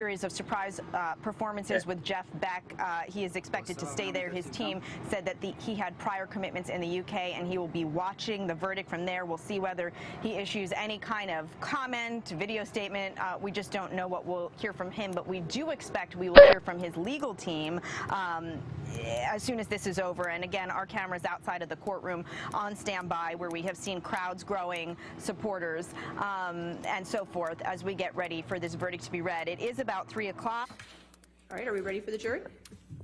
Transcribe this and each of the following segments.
series of surprise performances with Jeff Beck. He is expected to stay there. His team said that he had prior commitments in the UK and he will be watching the verdict from there. We'll see whether he issues any kind of comment, video statement. We just don't know what we'll hear from him, but we do expect we will hear from his legal team as soon as this is over. And again, our cameras outside of the courtroom on standby, where we have seen crowds growing, supporters, and so forth as we get ready for this verdict to be read. It is about 3 o'clock. All right, are we ready for the jury?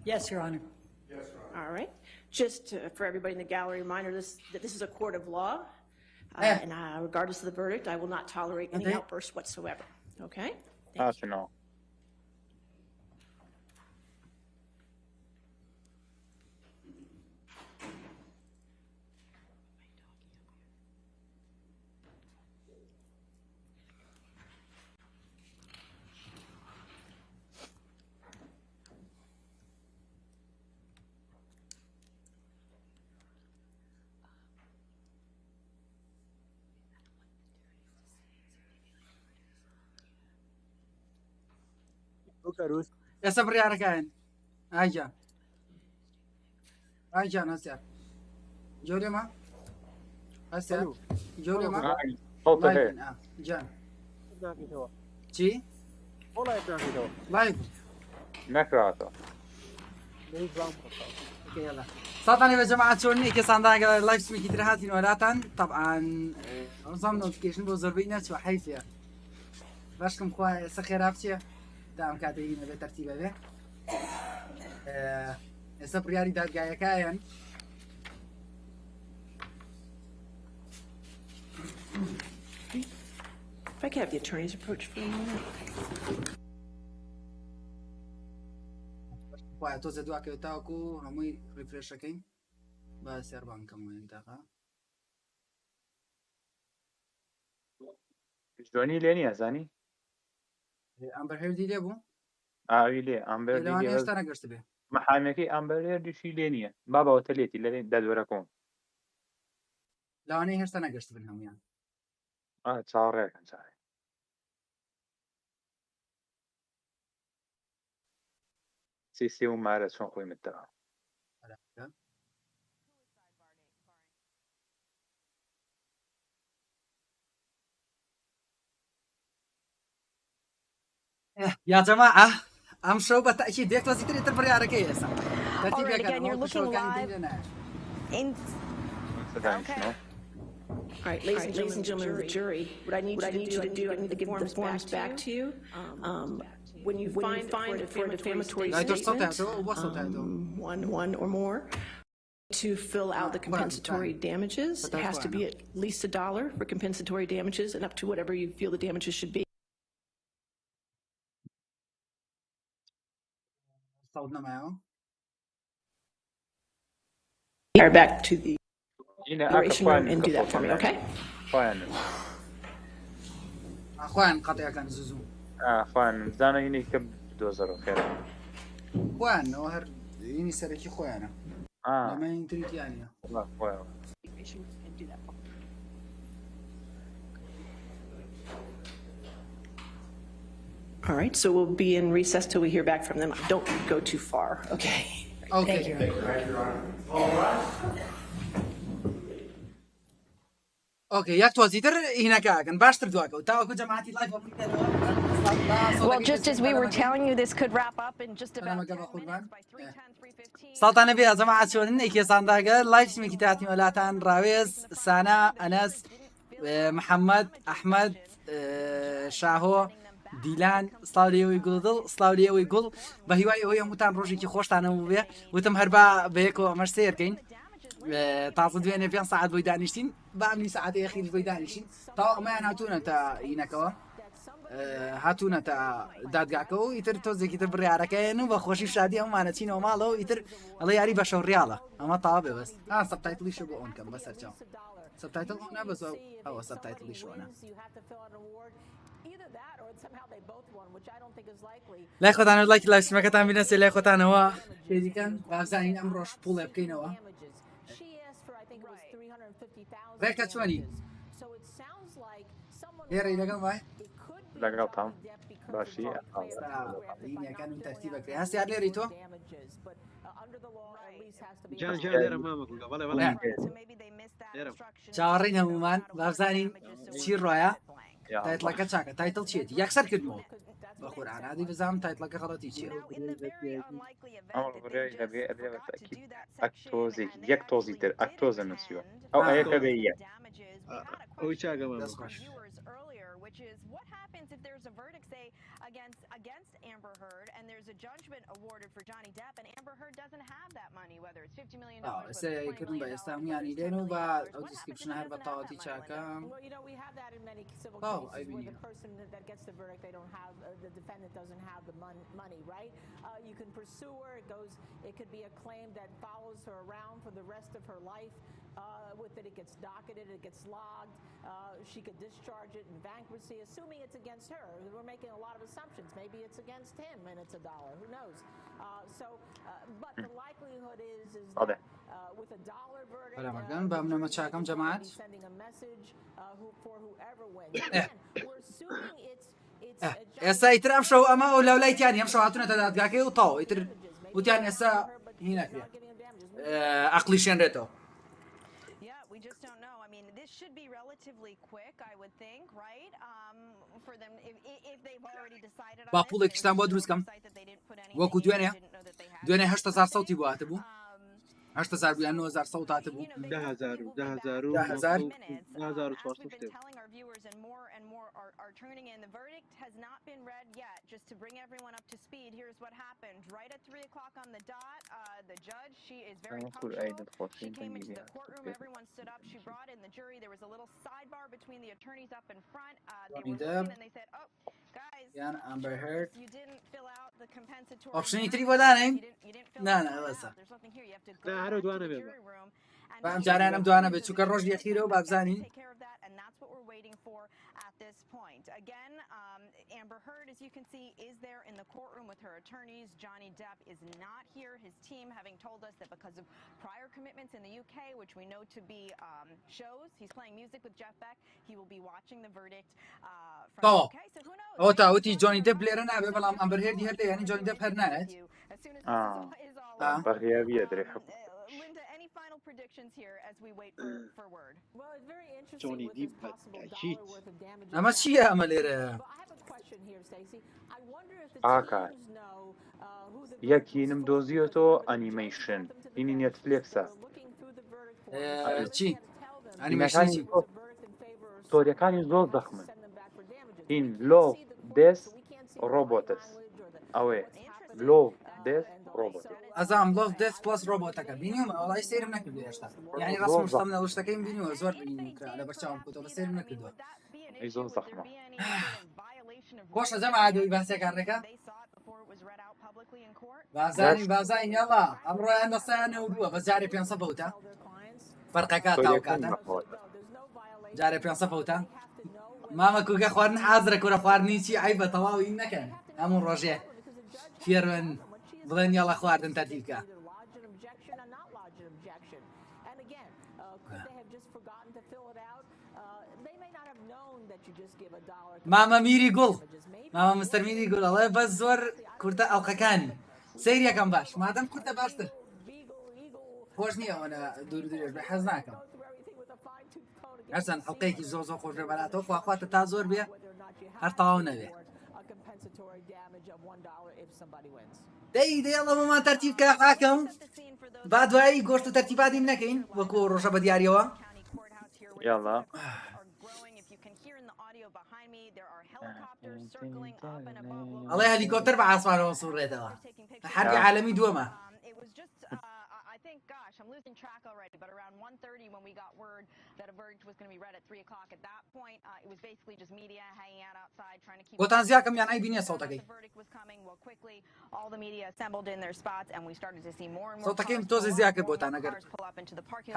Yes, Your Honor. Yes, Your Honor. All right. Just for everybody in the gallery, reminder that this is a court of law, and regardless of the verdict, I will not tolerate any outbursts whatsoever. Okay? Thank you. No. ئێستا بڕیارەکەیان ئاجان هەستیا جۆرێمە هەستیا جۆرێمە جان چی؟ لایک نەکراتەوە ساتانی بە جەماعەت چۆنی کەسانداگە لایف سمیکی تر هاتین وەلاتان طبعاً ڕزام نۆتیفیکیشن بۆ زۆربەی نەچوە حەیفە باشکەم خوای ئێستا خێرا بچێ دام کاتێکی نەبێت تەرتیبە بێ ئێستا بڕیاری دادگایەکەیان If I could have the attorneys approach for a moment. خوای تۆزە دواکەوێت تاوەکو هەمووی ریفرێشەکەین بە سێربانکەم وێنتاقا جوانی لێ نیە زانی ئەمبەر هێردی لێ بوو ئاوی لێ ئەمبەر هێشتا نەگەشت بێ محامەکەی ئەمبەر هێردیشی لێ نییە بابەوەتە لێتی لە دەدوەرەکۆم لەوانەیە هێشتا نەگەشت بن هەمویان چاوەڕێکن چاوێ سیسی و مارە چۆن خۆی متەوە یا جەماعە ئەم شەو بە تەئکید دێک تۆزی تر بڕیارەکەی ئێستا All right, ladies and gentlemen of the jury, what I need you to do, I need to give the forms back to you. When you find for a defamatory statement, one or more, to fill out the compensatory damages. It has to be at least $1 for compensatory damages and up to whatever you feel the damages should be. Back to the operation room and do that for me, okay? خوان قطعەکان زوزوو خوان زانە هینی کە دۆزەرە خێرە خوانەوە هەر هینی سەرەکی خۆیانە ئەمە ئینتریتیانە All right, so we'll be in recess till we hear back from them. Don't go too far, okay? Okay. Thank you. Okay, як توزیتر هینەکەکەن باشتر دواکە و تاوەکو جەماعەتی لایف Well, just as we were telling you, this could wrap up in just about 10 minutes by 3:10, 3:15. ساڵتانە بێ جەماعەت چۆنن ئێکێسانداگە لایف سمیکی تاتی وەلاتان ڕاوێز سانا ئەنەس محەممەد ئەحمەد شاهۆ دیلان سلااوێەوەی گوڵدڵ سلااوێەوەی گوڵ بە هیوای ئەوەی هەمووتان ڕۆژێکی خۆشتانەوە بێ وتم هەربا بەیەکەوە ئەمەش سێرکەین تازە دوێنێ 5 ساعت بۆی دانیشتین بامنی ساعت یەخیل بۆی دانیشتین تا ئەمەیان هاتوونە تا هینەکەوە هاتوونە تا دادگاکەەوە ئیتر تۆزێکی تر بڕیارەکەیان و بە خۆشی شادی ئەمانە چینەوە ماڵەوە ئیتر ئەڵە یاری بە شەوڕیاڵە ئەمە تاوا بێبست سەبتایتڵیشە بۆ ئەوکەم بەسەرچاو سەبتایتڵ نەبەزە ئەوە سەبتایتڵی شۆنە لای خۆتانە لایکی لایسمەکەتان بینە سێ لای خۆتانەوە شێریکەن بازانین ئەم ڕۆژ پوڵێ بکەینەوە ڕێکە چۆنی هێڕی لەگەڵ وای لەگەڵ تام باشی لینیەکانم تەرتیبەکرێ هەستی لێری تۆ جان لێرە مامەکوگە بەڵێ بەڵێ چاوەڕێی هەمومان بابزانین چی ڕۆیە تایتڵەکە چاکە تایتڵ چێتی یەکسەر کردمەوە بە قورئانادی بزانم تایتڵەکە خەڵەتی چییە ئەمڕۆ بڕیاری هەبێ ئەدرێ بەتاکید ئەکتۆزێکی یەک تۆزی تر ئەکتۆزە نووسیوە ئەو ئەیەکە بێ یەک ئەوی چاگە which is what happens if there's a verdict, say, against Amber Heard, and there's a judgment awarded for Johnny Depp, and Amber Heard doesn't have that money, whether it's $50 million, ئێستا کردن بە ئێستا هەمویانی لێن و بە ئەو دیسکریپشن هەر بە تاواتی چاکەم We have that in many civil Oh, cases I where mean, the person that gets the verdict, they don't have, the defendant doesn't have the money, right? You can pursue her. It could be a claim that follows her around for the rest of her life. With it, it gets docketed, it gets logged. She could discharge it in bankruptcy, assuming it's against her. We're making a lot of assumptions. Maybe it's against him and it's $1. Who knows? But the likelihood is that with a $1 verdict, be sending a message for whoever wins. Again, we're assuming it's ئێستا ئیتر ئەم شەو ئەمە ئەو لەولایتیانی ئەم شەو هاتوونەتە دادگاکەی و تاو ئیتر وتیان ئێستا هی نەکرێت عەقلی شێنرێتەوە we just don't know. I mean, this should be relatively quick, I would think, right? For them, if they've already decided on باپوڵێک شتان بۆ دروستکەم وەکو دوێنێ 8,000 سەوتی بۆ هاتبوو 8,000 بوویان 9,000 سەوت هاتبوو 10,000 telling our viewers and more are turning in. The verdict has not been read yet. Just to bring everyone up to speed, here's what happened. Right at 3 o'clock on the dot, the judge, she is very punctual. She came into the courtroom, everyone stood up, she brought in the jury. There was a little sidebar between the attorneys up in front. They were looking and they said, oh, guys, Amber Heard. you didn't fill out the compensatory. Optionی تری بۆ دانین You didn't fill نه out نه the بەسە There's nothing here. You have to نه go هەرو back to دوانە the بێ jury room. بەم جارانم دوانە بێت چووکە ڕۆژ یەخیرەوە بابزانین Take care of that, and that's what we're waiting for at this point. Again, Amber Heard, as you can see, is there in the courtroom with her attorneys. Johnny Depp is not here. His team having told us that because of prior commitments in the UK, which we know to be shows, he's playing music with Jeff Beck. He will be watching the verdict from the UK. So who knows? ئەوە تاوتی جۆنی دەپ لێرە نابێ بەڵام ئەمبەر هێردی هەر ینی جۆنی دەپ هەر نایەت As soon as this is all بەڕیاری ئەدرێ Linda, any final predictions here as we wait for word? Well, it's very interesting Johnny with this Depp, possible cheat. $1 worth of damages. ئەمە چییە ئەمە لێرە But I have a question here, Stacey. I wonder if the AKAR. teams know who the یەکینم دۆزیۆتەوە ئەنیمەیشن اینی نێتفلیکسە looking through the verdict چی ئەنیمەکانی ستۆریەکانی زۆر زەخمن send them back for damages. هین لۆ دێس ڕۆبۆتس ئەوێ لۆ دێس ڕۆبۆت ئەزام لۆف دێس پلس ڕۆبۆتەکە بینیومە وڵای سێرم نەکردو هێشتا یعنی ڕاستم شتم لە شتەکەی بینیوە زۆر بینیکرا لە بەرچاوم کۆتەوە سێرم نەکردووە ئەی زۆر زەخمە خۆشە جەمە ئادەوی باسێکارڕێکە بازانی بازای نێڵا ئەمڕۆیان بەسەیانە ورووە بە جارێ 500 بەوتە فەرقەکە تاوکاتە جارێ 500 بەوتە مامە کوگە خواردن حازرە کورە خواردنی چی عیب بە تەواوی نەکەن هەموو ڕۆژێ فێرن بڵێن یاڵە خواردن تەرتیب بکە Lodge an objection and not lodge an objection. And again, could they have just forgotten to fill it out? They may not have known that you just give $1. مامە میری گوڵ مامە مستەر میری گوڵ ئەڵێ بەس زۆر کورتە ئەڵقەکانی سەیر یەکەم باش مادەم کورتە باشتر خۆش نییە ئەوەنە دوور درێژ بێ حەز ناکەم هەرچەند حەڵقەیەکی زۆر زۆر خۆش بەراتەوە خواخواتە تا زۆر بێ هەر تەواو نەبێ دەی دێڵە بۆمان تەرتیبکە حاکەم با دوایی گۆشت و تەرتیباتی نەکەین وەکو ڕۆژە بە دیاریەوە یاڵا ئەڵێ هەلیکۆپتەر بە ئاسمانەوە سوڕێتەوە حربی عالەمی دووەمە I think, gosh, I'm losing track already, but around 1:30 when we got word that a verdict was going to be read at 3 o'clock, at that point, it was basically just media hanging out outside trying to keep... بۆتان زیاکەم یان ئەیبینێ سەوتەکەی The verdict was coming, well, quickly, all the media assembled in their spots, and we started to see more and more... سەوتەکەیم تۆزی زیاد کرد بۆتان ئەگەر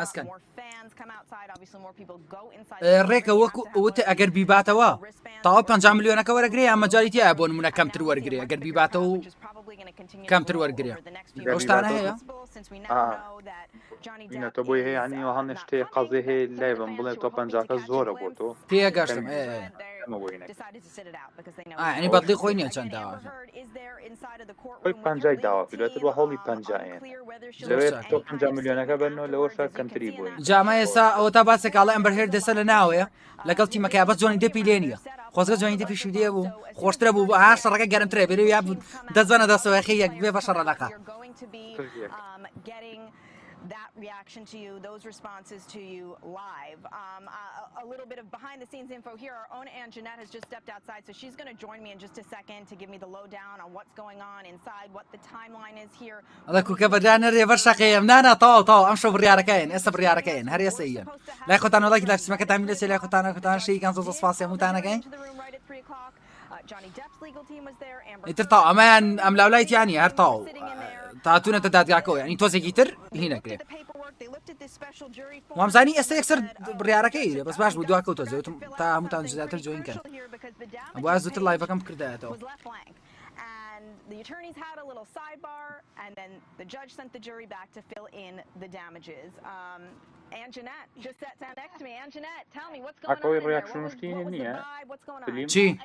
هەسکەن. More fans come outside, obviously more people go inside... ڕێکە وەکو ئەوتە ئەگەر بیباتەوە تاوە 50 میلیۆنەکە وەرەگرێ یان مەجاریتیایە بۆ نمونە کەمتر وەرگرێ ئەگەر بیباتەوە و کەمتر وەرگرێ ئەو شتانە هەیە اینە تۆ بۆی هەیە ینی ئەوە هەنێ شتێ قەزێ هەیە لای بم بڵێ تۆ 50کە زۆرە بۆ تۆ پێگەشتم decided to sit it out because they know. يعني بدڵی خۆی نییە چەند داوا خۆی پەنجای داوا کردێتت وە هەوڵی پەنجایەن لەوێت تۆ 5 میلیۆنەکە بنەوە لەوە شار کەمتری بووین جامە ئێستا ئەوە تا باسێکاڵە ئەمبەر هێرد دەسە لە ناوەیە لەگەڵ تیمەکە بە جۆنی دەپی لێ نیە خۆزگە جۆنی دەپی شودێ بوو خۆشترە بوو بە شەڕەکە گەرمترە بێت یا دەزانە دەسەوەخی یەک بێ بە شەڕەکە that reaction to you, those responses to you live. A little bit of behind the scenes info here. Our own Ann Jeanette has just stepped outside, so she's going to join me in just a second to give me the lowdown on what's going on inside, what the timeline is here. هذا كوكا بدانا ريفر شقيم نانا طاو امشوا برياركين اسا برياركين هر يسيا لا يخوتان والله كده اسمك تعمل لي لا يخوتان شيء كان صوص فاصي متانا كاين Johnny Depp's legal team was there. انترطاو امان ام لاولايت يعني هرطاو تعطونا تدادقاكو يعني توزي جيتر هنا كده وامزاني اسا يكسر برياركي بس باش بدواكو توزي تا متان جزاتر جوين كان ابو عزوت اللايف كم كرداتو The attorneys had a little sidebar, and then the judge sent the jury back to fill in the damages. Ann Jeanette just sat down next to me. Ann Jeanette, tell me what's going on in there. What was the vibe? What's going on? چی؟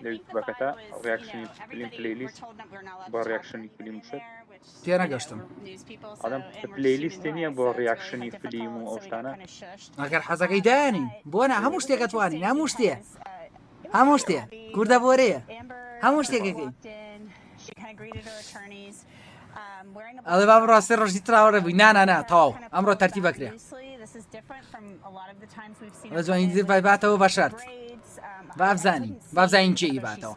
ریاکشنی فیلم پلیلیست با ریاکشنی فیلم شد تێ نەگەشتم آدم پلیلیست نییە بۆ ریاکشنی فیلم و ئەو شتانە ئەگەر حەزەکەی دانی بۆ نا هەموو شتێک ئەتوانی هەموو شتێ کووردە بۆرەیە هەموو شتێکەکەی ئەڵێ با بڕاستی ڕۆژی تراوەڕێ بووی نا تاو ئەمڕۆ تەرتیب بکرێ لە جوانی دیر باتەوە بە شەرت بابزانین چی باتەوە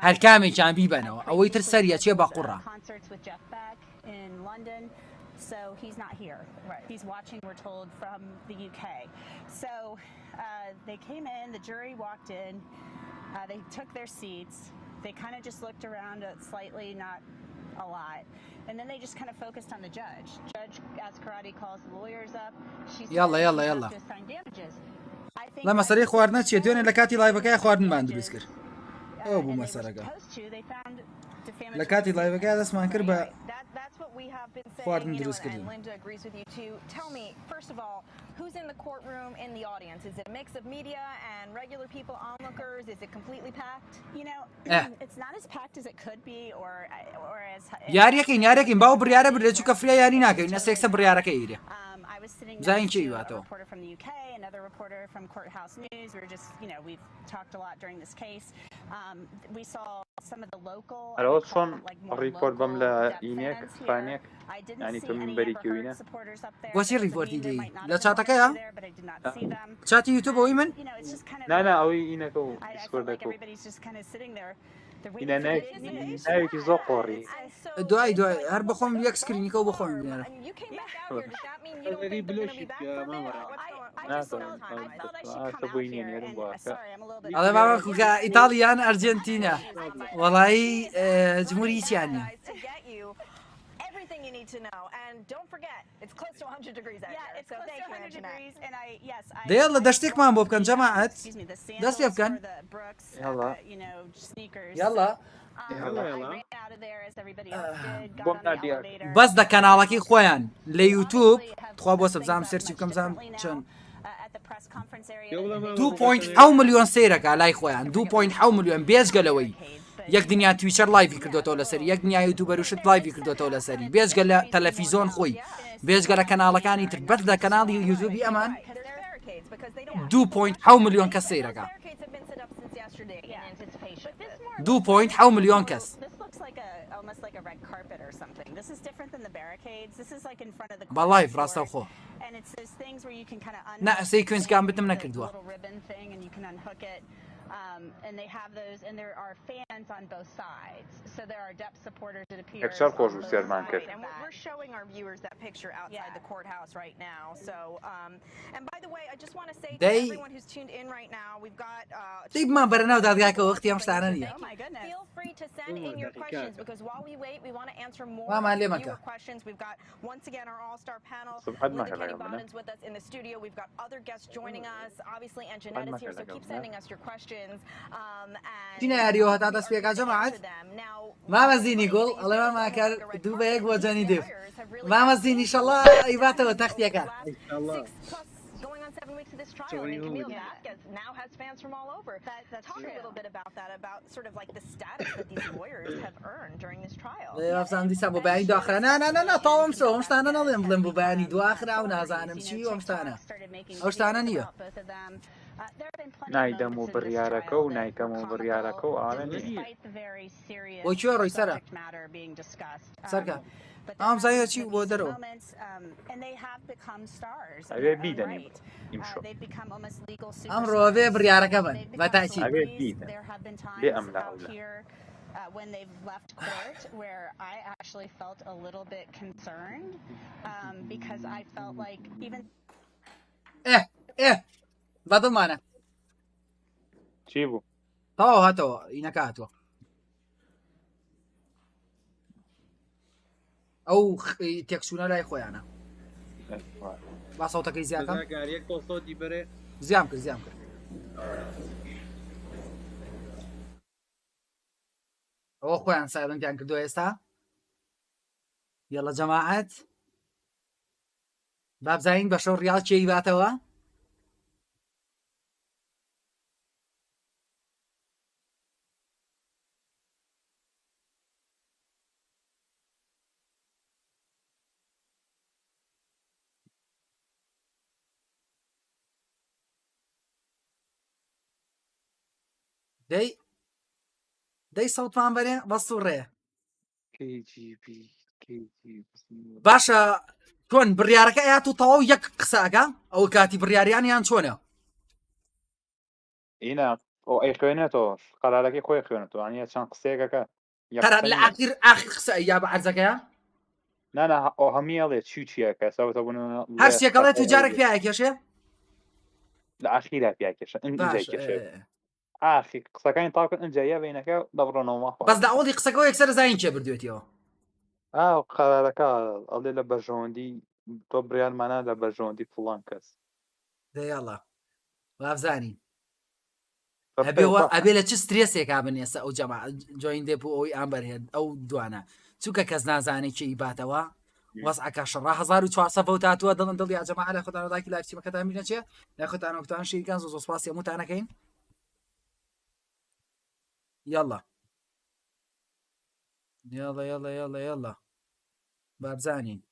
هەر کامێکیان بیبەنەوە ئەوەی تر سەریە چێ بە قوڕە So he's not here. Right. He's watching, we're told, from the UK. So they came in, the jury walked in, they took their seats, they kind of just looked around slightly, not a lot, and then they just kind of focused on the judge. Judge Askarati calls the lawyers up. She said يلا to assign damages. لا مەسەرەی خواردنە چیە دوێنێ لە کاتی لایڤەکەی خواردنمان دروست کرد ئەوە بوو مەسەرەکە لە کاتی لایڤەکەی دەستمان کرد بە خواردن دروست کردن Who's in the courtroom in the audience? Is it a mix of media and regular people, onlookers? Is it completely packed? You know, it's not as packed as it could be or as یاریەکەین باو بڕیارە بدرێت چووکە فریا یاری ناکەین نەسێکسە بڕیارەکەی ایرێ I was sitting زين next شي to a باتو. reporter from the UK, another reporter from Courthouse News. We were just, we've talked a lot during this case. We saw some of the local, like more report local Depp إينيك fans here. فانيك I didn't يعني see تم any بريك Amber وينا. Heard supporters up there. وش Doesn't الريبورت mean there دي؟ might not لا have been شاتك others يا؟ there, but I did not see them. شاتي يوتيوب أو إيمن؟ It's just kind of. لا أوي إينك أو I felt like ديسكوردك everybody's just kind of sitting there. إنا نايك زقوري. دوای هەر بخۆم یەک سکرینیکە و بخۆم بینێرە ئەڵێ ماوە کوکە ئیتاڵیان ئەرجنتینە وەڵایی جمهوری چیانە Everything you need to know, and don't forget, it's close to 100 degrees out there. It's close to 100 degrees, and دەیەڵە دەشتێکمان بۆ بکەن جەماعەت دەستێ بکەن یاڵا بەس دە کەناڵەکەی خۆیان لە یوتیوب خوا بۆ سەبزام سێرچی بکەم زانم چەند 2.7 ملیۆن سەیرەکە لای خۆیان 2.7 ملیۆن بێجگەلەوەی یەک دنیا تویچەر لایڤی کردوێتەوە لەسەری یەک دنیا یوتیوبەر وشت لایڤی کردوێتەوە لەسەری بێجگە لە تەلەڤیزۆن خۆی بێجگە لە کەناڵەکانی تر بەس لە کەناڵی یوتیوبی ئەمان 2.7 ملیۆن کەس سەیرەکە 2.7 ملیۆن کەس بە لایڤ ڕاستەوخۆ نا سیکوێنسکان بتم نەکردووە and they have those, and there are fans on both sides. So there are Depp supporters, it appears. And we're showing our viewers that picture outside the courthouse right now. So, and by the way, I just want to say to everyone who's tuned in right now, we've got. ما برناو دادگاکە وەختی ئەم شتانە نیە. Feel free to send in your questions because while we wait, we want to answer more viewer questions. We've got once again our all-star panel. Linda Bonnen's with us in the studio. We've got other guests joining us. Obviously, Ann Jeanette is here, so keep sending us your questions. چینە یاریەوە هەتا دەست پێکا جەماعەت مامەزینی گوڵ ئەڵێ ماماکار دوو بە یەک بۆ جەنی دێف مامەزینی ئینشەڵڵا ئەیباتەوە تەختیەکە 7 weeks of this trial, and Camille Vasquez now has fans from all over. Talk a little bit about that, about sort of like the status that these lawyers have earned during this trial. ئەفزان دیسان بۆ بەیانی دواخرا نا تاوام سۆ ئەم شتانە نەڵێم بڵێم بۆ بەیانی دواخرا و نازانم چی ئەم شتانە ئەو شتانە نییە نایدەم و بڕیارەکە و نایکەم و بڕیارەکە و ئاە نییە بۆ کوێ ڕۆی سەرە سەرکە ئەم زایە چی بۆ دەرەوە ئەوێ بیدەنێ ئەمڕۆ بێ بڕیارەکە بن بەتاکید ئەوێ بیدەن بێ ئەم لاولا when they've left court, where I actually felt a little bit concerned because I felt like even بەدڵمانە چی بوو تەواو هاتەوە ئینەکە هاتووە ئەو تێکچوونە لای خۆیانە با سەوتەکەی زیاتە زیام کرد ئەوە خۆیان سایلنتیان کردووە ئێستا یەڵە جەماعەت بابزین بە شەو ڕیال چێی باتەوە دەی سەوتمان بەرێ بەستوڕێ باشە چۆن بڕیارەکە ئەیات و تەواو یەک قسەکە ئەو کاتی بڕیاریانیان چۆنە ئینە ئەو ئەی خوێنێتەوە قەرارەکەی خۆی خوێنێتەوە ئەنیە چەند قسەیەکەکە قەرار لە ئاخر قسە یا بە عەرزەکەیە نانا ئەو هەمیەڵێ چییەکە سەوتە بوون هەر شتێکەڵێت و جارێک پیاکێشێ لە ئاخیرا پیاکێشە ئەنجێکێشێ ئاخی قسەکانی تاکن ئەنجەیە بینەکە دەبڕۆنەوە بەس داوەڵی قسەکەەوە یەکسەر زین چێ بردوێتیەوە قەرارەکە ئەڵێ لە بەژۆندی تۆ بریانمانە لە بەژۆندی فڵان کەس دەیاڵە وابزانین ئەبێ لە چ سترێسێکا بنێسە ئەو جەما جوین دێپ و ئەوی ئامبەرهێن ئەو دوانە چووکە کەس نازانێت چی باتەوە وەزعەکە شەڕا 1400 هاتووە دڵن دڵی ئاجەماعە لە خۆتانەداکی لایفچیمەکەتان بینە چێ لە خۆتانەوەتان شیرکان زۆ سوپاسی هەمووتانەکەین يلا بابزانين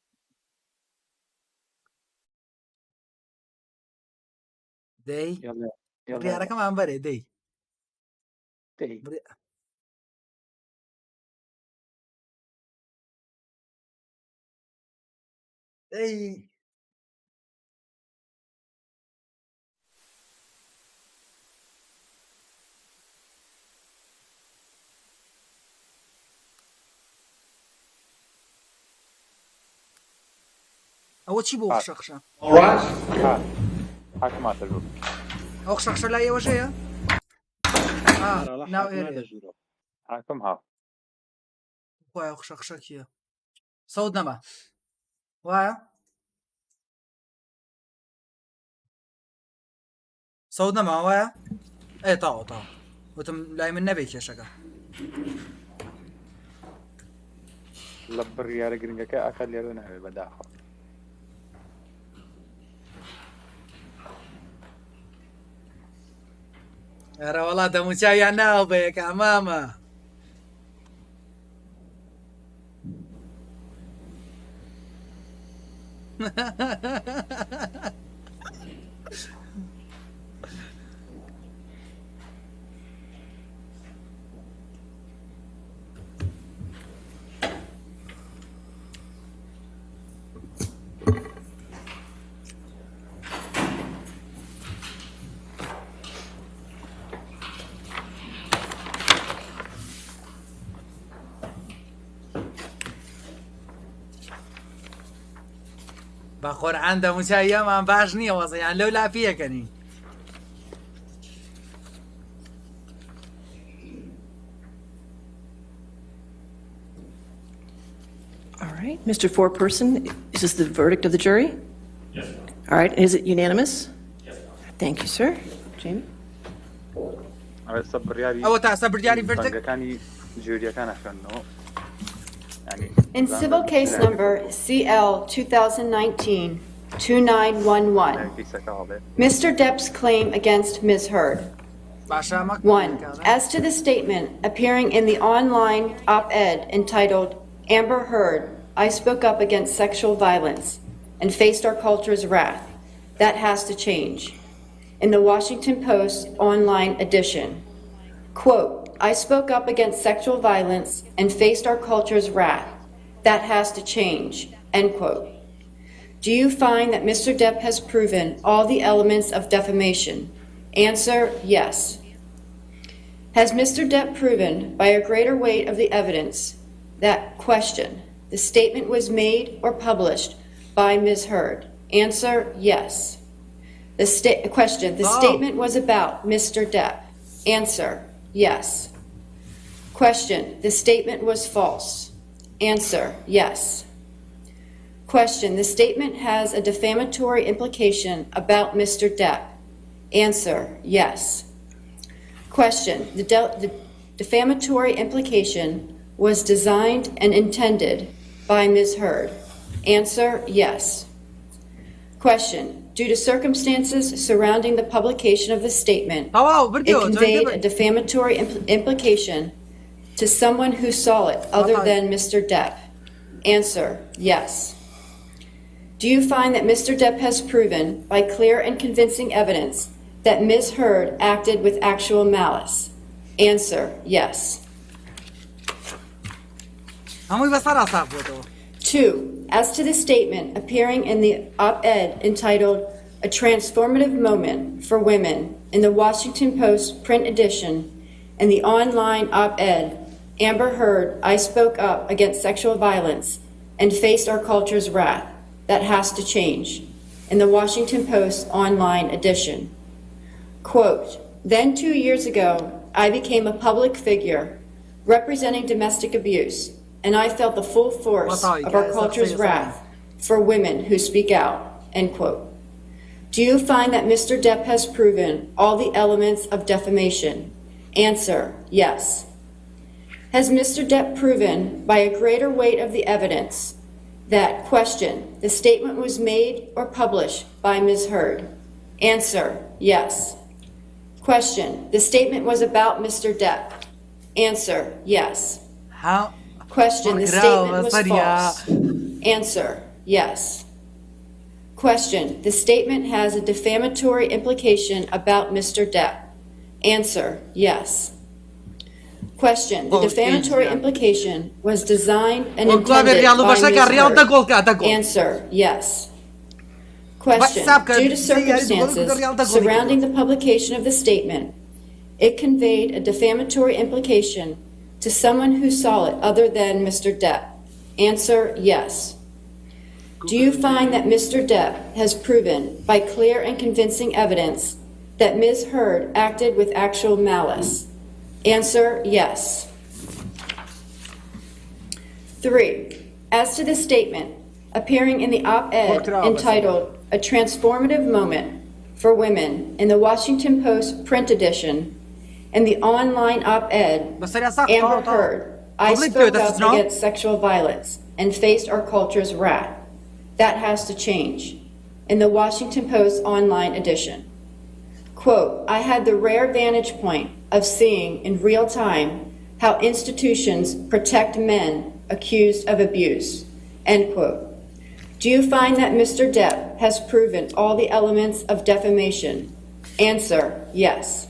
دي بڕیارەکەم ئەم بەرێ دەی ئەوە چی بۆ خشەخشە حاکماتە ئەو خشەخشە لای ئێوەشەیە حاکم ها خۆی خشەخشە کیە سەود نەما وایە سەود نەما وایە ئێ تاوە وتم لای من نەبێ کێشەکە لە بڕیارە گرنگەکە ئاکار لێرە ناوێ بەداخە ئەرەوەڵا دەموچاویان ناوە بە یەک ئامامە بە قورعان دەموچاویەمان باش نییە وەزەیان لەو لافیەکەنی All right, Mr. Foreperson, is this the verdict of the jury? Yes. All right, is it unanimous? Yes. Thank you, sir. Jamie? ئەوە تاسە بڕیاری فردەکانی جوریەکانە خوێندنەوە In civil case number CL 2019 2911. Mr. Depp's claim against Ms. Heard. 1. As to the statement appearing in the online op-ed entitled, Amber Heard, I spoke up against sexual violence and faced our culture's wrath. That has to change. In the Washington Post online edition, quote, I spoke up against sexual violence and faced our culture's wrath. That has to change, end quote. Do you find that Mr. Depp has proven all the elements of defamation? Answer, yes. Has Mr. Depp proven by a greater weight of the evidence that, question, the statement was made or published by Ms. Heard? Answer, yes. Question, the statement was about Mr. Depp? Answer, yes. Question, the statement was false? Answer, yes. Question, the statement has a defamatory implication about Mr. Depp? Answer, yes. Question, the defamatory implication was designed and intended by Ms. Heard? Answer, yes. Question, due to circumstances surrounding the publication of the statement, it conveyed a defamatory implication to someone who saw it other than Mr. Depp? Answer, yes. Do you find that Mr. Depp has proven by clear and convincing evidence that Ms. Heard acted with actual malice? Answer, yes. 2. As to the statement appearing in the op-ed entitled A Transformative Moment for Women in the Washington Post print edition and the online op-ed, Amber Heard, I spoke up against sexual violence and faced our culture's wrath. That has to change. In the Washington Post online edition. Quote, then 2 years ago, I became a public figure representing domestic abuse, and I felt the full force of our culture's wrath for women who speak out, end quote. Do you find that Mr. Depp has proven all the elements of defamation? Answer, yes. Has Mr. Depp proven by a greater weight of the evidence that, question, the statement was made or published by Ms. Heard? Answer, yes. Question, the statement was about Mr. Depp? Answer, yes. Question, the statement was false? Answer, yes. Question, the statement has a defamatory implication about Mr. Depp? Answer, yes. Question, the defamatory implication was designed and intended by Ms. Heard? Answer, yes. Question, due to circumstances surrounding the publication of the statement, it conveyed a defamatory implication to someone who saw it other than Mr. Depp? Answer, yes. Do you find that Mr. Depp has proven by clear and convincing evidence that Ms. Heard acted with actual malice? Answer, yes. 3. As to the statement appearing in the op-ed entitled A Transformative Moment for Women in the Washington Post print edition and the online op-ed, Amber Heard, I spoke up against sexual violence and faced our culture's wrath. That has to change. In the Washington Post online edition. Quote, I had the rare vantage point of seeing in real time how institutions protect men accused of abuse, end quote. Do you find that Mr. Depp has proven all the elements of defamation? Answer, yes.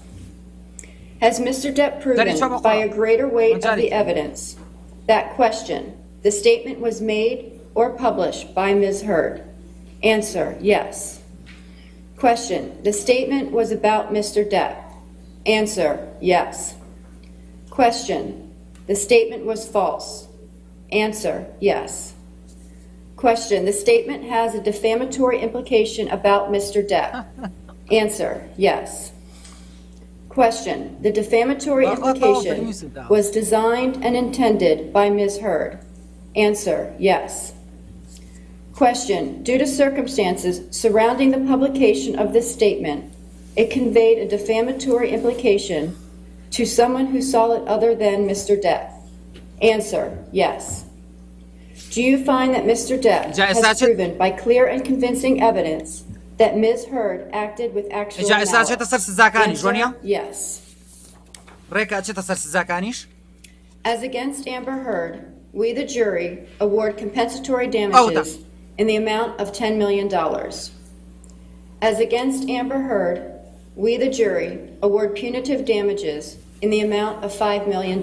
Has Mr. Depp proven by a greater weight of the evidence that, question, the statement was made or published by Ms. Heard? Answer, yes. Question, the statement was about Mr. Depp? Answer, yes. Question, the statement was false? Answer, yes. Question, the statement has a defamatory implication about Mr. Depp? Answer, yes. Question, the defamatory implication was designed and intended by Ms. Heard? Answer, yes. Question, due to circumstances surrounding the publication of this statement, it conveyed a defamatory implication to someone who saw it other than Mr. Depp? Answer, yes. Do you find that Mr. Depp has proven by clear and convincing evidence that Ms. Heard acted with actual malice? Yes. As against Amber Heard, we, the jury, award compensatory damages in the amount of $10 million. As against Amber Heard, we, the jury, award punitive damages in the amount of $5 million.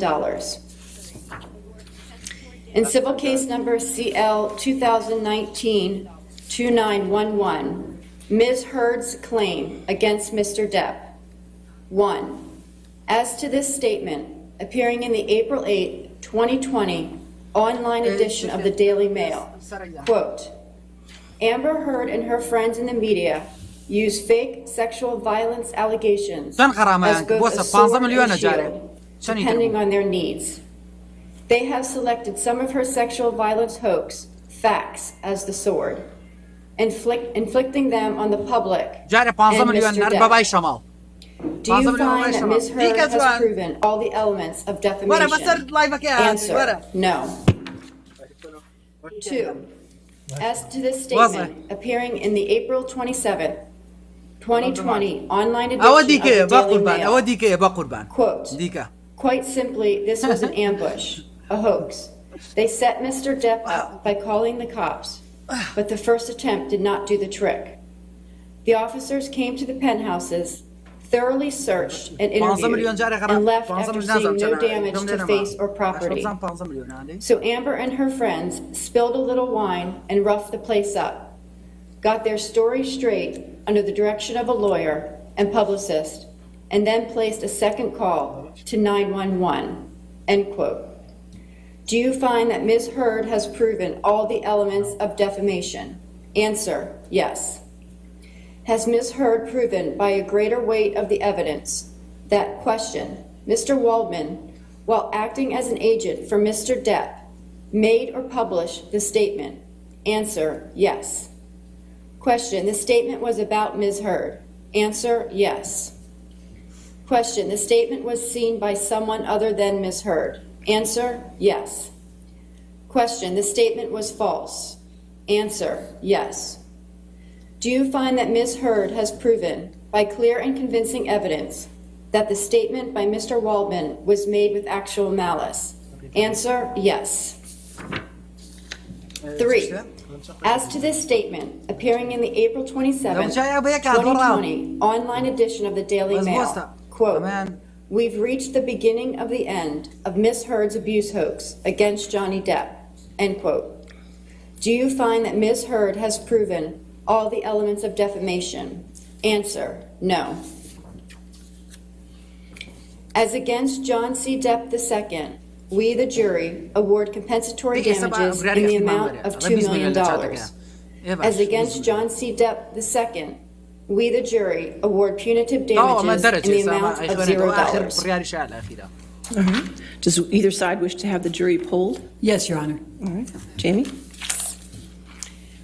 In civil case number CL 2019-2911, Ms. Heard's claim against Mr. Depp. 1. As to this statement, appearing in the April 8, 2020 online edition of the Daily Mail, quote, Amber Heard and her friends in the media use fake sexual violence allegations as both a sword and shield, depending on their needs. They have selected some of her sexual violence hoax facts as the sword, inflicting them on the public and Mr. Depp. Do you find that Ms. Heard has proven all the elements of defamation? Answer, no. 2. As to this statement appearing in the April 27, 2020 online edition of the Daily Mail, quote, quite simply, this was an ambush, a hoax. They set Mr. Depp up by calling the cops, but the first attempt did not do the trick. The officers came to the penthouses, thoroughly searched and interviewed, and left after seeing no damage to face or property. So Amber and her friends spilled a little wine and roughed the place up, got their story straight under the direction of a lawyer and publicist, and then placed a second call to 911, end quote. Do you find that Ms. Heard has proven all the elements of defamation? Answer, yes. Has Ms. Heard proven by a greater weight of the evidence that, question, Mr. Waldman, while acting as an agent for Mr. Depp, made or published the statement? Answer, yes. Question, the statement was about Ms. Heard? Answer, yes. Question, the statement was seen by someone other than Ms. Heard? Answer, yes. Question, the statement was false? Answer, yes. Do you find that Ms. Heard has proven, by clear and convincing evidence, that the statement by Mr. Waldman was made with actual malice? Answer, yes. 3. As to this statement, appearing in the April 27, 2020 online edition of the Daily Mail, quote, we've reached the beginning of the end of Ms. Heard's abuse hoax against Johnny Depp, end quote. Do you find that Ms. Heard has proven all the elements of defamation? Answer, no. As against John C. Depp II, we, the jury, award compensatory damages in the amount of $2 million. As against John C. Depp II, we, the jury, award punitive damages in the amount of $0. Does either side wish to have the jury polled? Yes, Your Honor. All right. Jamie?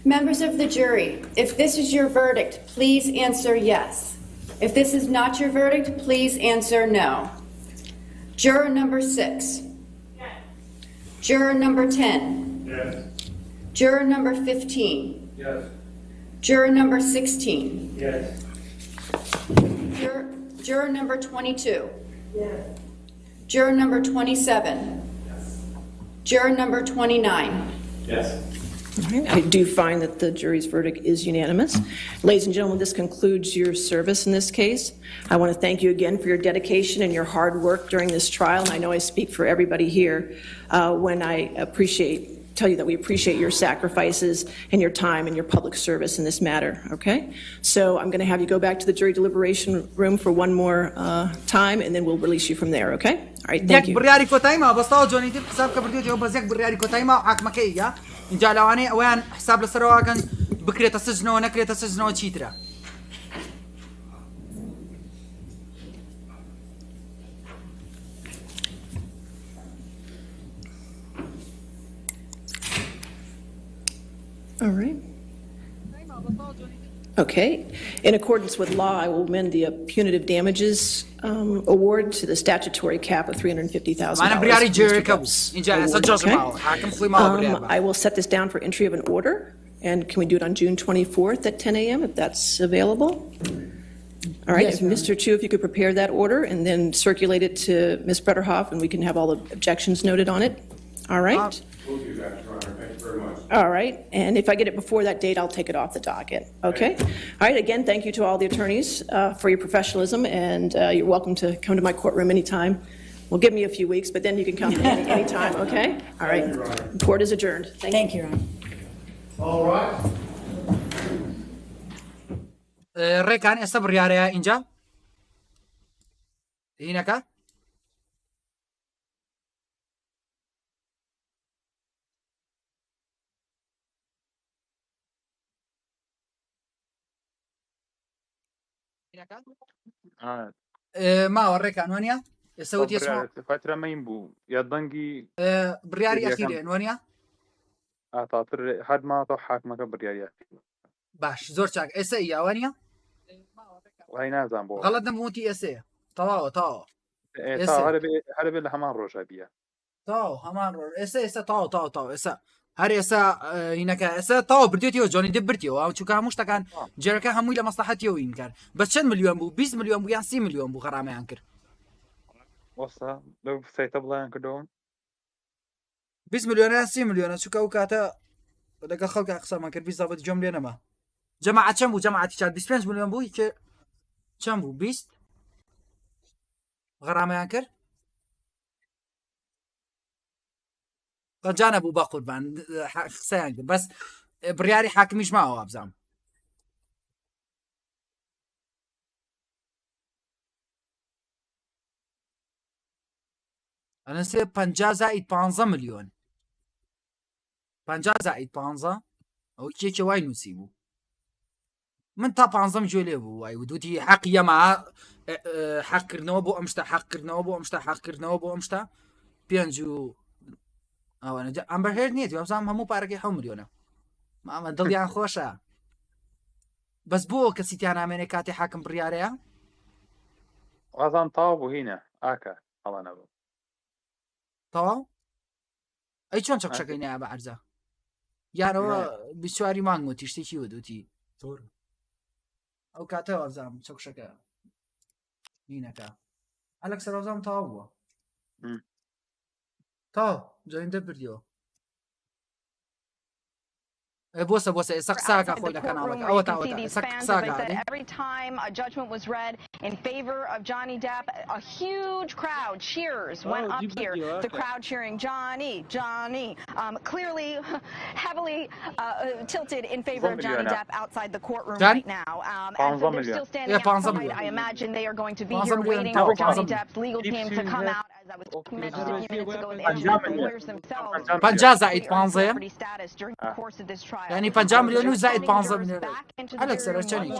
Members of the jury, if this is your verdict, please answer yes. If this is not your verdict, please answer no. Juror number 6. Yes. Juror number 10. Yes. Juror number 15. Yes. Juror number 16. Yes. Juror number 22. Yes. Juror number 27. Yes. Juror number 29. Yes. I do find that the jury's verdict is unanimous. Ladies and gentlemen, this concludes your service in this case. I want to thank you again for your dedication and your hard work during this trial. And I know I speak for everybody here when I tell you that we appreciate your sacrifices and your time and your public service in this matter, okay? So I'm going to have you go back to the jury deliberation room for one more time, and then we'll release you from there, okay? All right, thank you. اینجا لەوانەیە ئەویان حساب لەسەرەوەکەن بکرێتە سژنەوە نەکرێتە سژنەوە چیترە. All right. Okay. In accordance with law, I will amend the punitive damages award to the statutory cap of $350,000. أنا برياري جيركبس. I will set this down for entry of an order. And can we do it on June 24th at 10 a.m. if that's available? All right, yes, Mr. Chu, if you could prepare that order and then circulate it to Ms. Brederhoff, and we can have all the objections noted on it. All right? We'll do that, Your Honor. Thank you very much. All right, and if I get it before that date, I'll take it off the docket. Okay? All right, again, thank you to all the attorneys for your professionalism, and you're welcome to come to my courtroom anytime. Well, give me a few weeks, but then you can come anytime, okay? All right. Court is adjourned. Thank you, Your Honor. All right. ڕێکان ئێستا بڕیارەیە اینجا هینەکە ماوە ڕێکان وانە ئێستا وتی فترە مەین بوو یادبەنگی بڕیاری ئەخیرێن وانە ئاتاتر هەر ماتەوە حاکمەکە بڕیاریە باش زۆر چاک ئێستا یاوانە وای نازان بۆ غەڵەت نەموتی ئێسەیە تەواوە تاوە هەربێت لە هەمان ڕۆژە بیە تاو هەمان ڕۆژ ئێستا تاو ئێستا هەر ئێستا هینەکە ئێستا تاوە بردێتەوە جۆنی دە بردیەوە ئەو چووکە هەموو شتەکان جێرەکە هەمووی لە مەسلحەتیەوە ئین کرد بە چەند ملیۆن بوو 20 ملیۆن بوو یان 30 ملیۆن بوو غەرامەیان کرد وەستا لەو سایتە بڵیان کردەوە 20 ملیۆن یان 30 ملیۆنە چووکە ئەو کاتە لەگەڵ خەڵکە قسەمان کرد 20 زەبەت جۆم لێ نەما جەماعەت چەند بوو جەماعەتی 25 ملیۆن بووی کە چەند بوو 20 غەرامەیان کرد جانە بوو بە قوربان قسەیان کرد بەس بڕیاری حاکمیش ماوە ئابزام ئەنەسێ 50 زائید 15 ملیۆن 50 زائید 15 ئەو کێکە وای نووسی بوو من تا 15 گوێ لێ بوو وای ودوتی حەق یەما حەقکردنەوە بۆ ئەم شتە حەقکردنەوە بۆ ئەم شتە حەقکردنەوە بۆ ئەم شتە 5 ئەوانە ئەمبەر هێر نیێت وەزانام هەموو پارەکەی 7 ملیۆنە مامە دڵیان خۆشە بەس بۆ کەسیتیان نامێنێ کاتی حاکم بڕیارەیە وازان تاو بوو هینە ئاکە هەڵانە بوو تەواو ئەی چۆن چەقشەکەی نایە بە عەرزە یانەوە 24 مانگوتی شتێکی وەدوتی ئەو کاتەوە ئەزام چەقشەکە نینەکە ئەلەکسەر ئەوزام تاوا بووە تاو جوین دە بردیەوە بۆسە ئێستا قساکە خۆی لە کەناڵەکە ئەوە تاوە every time a judgment was read in favor of Johnny Depp, a huge crowd cheers went up here. The crowd cheering Johnny, clearly heavily tilted in favor of Johnny Depp outside the courtroom right now. And so they're still standing outside. I imagine they are going to be here waiting for Johnny Depp's legal team to come out. As I was mentioned a few minutes ago, the lawyers themselves 50 زائید 15 pretty status during the course of this trial. یعنی 50 ملیۆن و زائید 15 ملیۆن ئەلەکسەر چەنی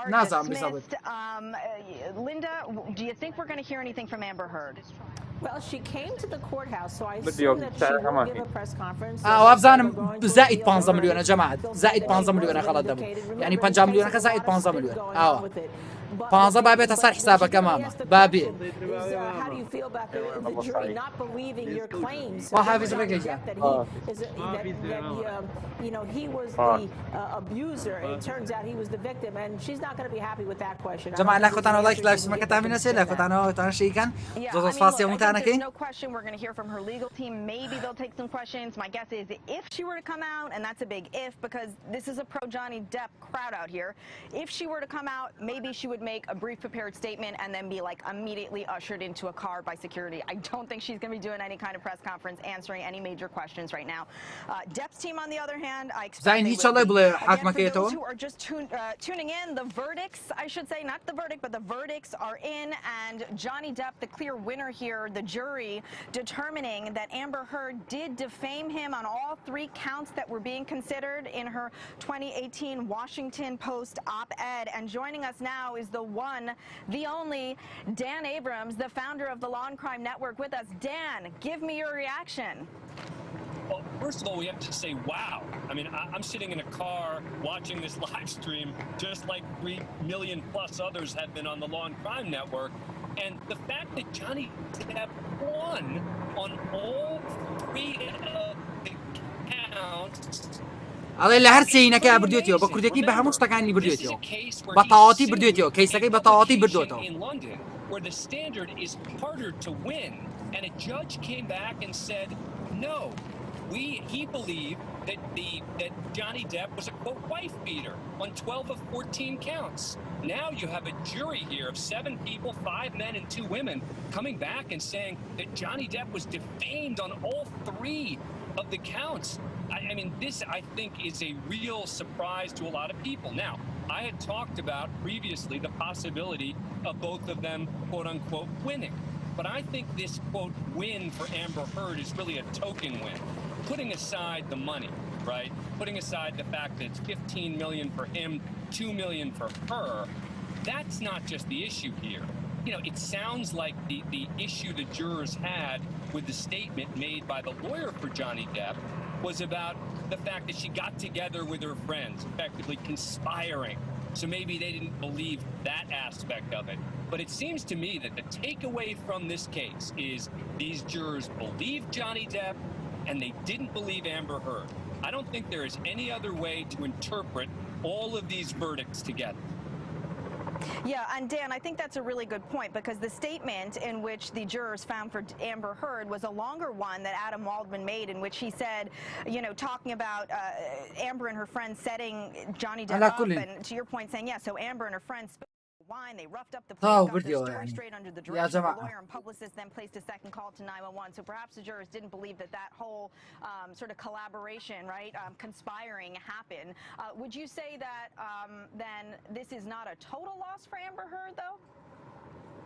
نازانم بزەبێت Linda, do you think we're going to hear anything from Amber Heard? Well, she came to the courthouse, so I assume that she will give a press conference. وابزانم زائد 15 ملیۆنە جەماعەت زائد 15 ملیۆنە خەڵەت دەبوو یعنی 50 ملیۆنەکە زائد 15 ملیۆن ئاوە 15 بابێتە سەر حسابەکە مامە بابێ How do you feel about the jury not believing your claims? وحافظ ڕێگەی he was the abuser, and it turns out he was the victim, and she's not going to be happy with that question. جەماعەت لە خۆتانەوە لایک لاایفسمەکە تامینەسێ لە خۆتانەوە تان شەیکەن زۆر سپاسی هەمووتانەکەین No question we're going to hear from her legal team. Maybe they'll take some questions. My guess is if she were to come out, and that's a big if because this is a pro Johnny Depp crowd out here, if she were to come out, maybe she would make a brief prepared statement and then be like immediately ushered into a car by security. I don't think she's going to be doing any kind of press conference answering any major questions right now. Depp's team on the other hand, I expect زين هیچ الله بلا حاكمك for those who are just tuning in, the verdicts, I should say, not the verdict, but the verdicts are in, and Johnny Depp, the clear winner here, the jury determining that Amber Heard did defame him on all 3 counts that were being considered in her 2018 Washington Post op-ed. And joining us now is the one, the only, Dan Abrams, the founder of the Law and Crime Network with us. Dan, give me your reaction. Well, first of all, we have to say, wow. I mean, I'm sitting in a car watching this live stream, just like 3 million plus others have been on the Law and Crime Network. And the fact that Johnny Depp won on all 3 of the counts. ئەڵێ لە هەر سێینەکە بردوێتەوە بە کوردێکی بە هەموو شتەکانی بردوێتەوە بە تەواوەتی بردوێتەوە کەیسەکەی بە تەواوەتی بردوێتەوە. Where the standard is harder to win, and a judge came back and said, no, he believed that Johnny Depp was a quote wife beater on 12 of 14 counts. Now you have a jury here of 7 people, 5 men and 2 women, coming back and saying that Johnny Depp was defamed on all 3 of the counts. I mean, this, I think, is a real surprise to a lot of people. Now, I had talked about previously the possibility of both of them, quote unquote, winning. But I think this, quote, win for Amber Heard is really a token win. Putting aside the money, right? Putting aside the fact that it's $15 million for him, $2 million for her, that's not just the issue here. You know, it sounds like the issue the jurors had with the statement made by the lawyer for Johnny Depp was about the fact that she got together with her friends, effectively conspiring. So maybe they didn't believe that aspect of it. But it seems to me that the takeaway from this case is these jurors believed Johnny Depp and they didn't believe Amber Heard. I don't think there is any other way to interpret all of these verdicts together. Yeah, and Dan, I think that's a really good point because the statement in which the jurors found for Amber Heard was a longer one that Adam Waldman made in which he said, you know, talking about Amber and her friends setting Johnny Depp up, and to your point saying, yeah, so Amber and her friends wine, they roughed up the place, got their story straight under the direction of the lawyer and publicist, then placed a second call to 911. So perhaps the jurors didn't believe that whole sort of collaboration, right, conspiring happened. Would you say that then this is not a total loss for Amber Heard, though?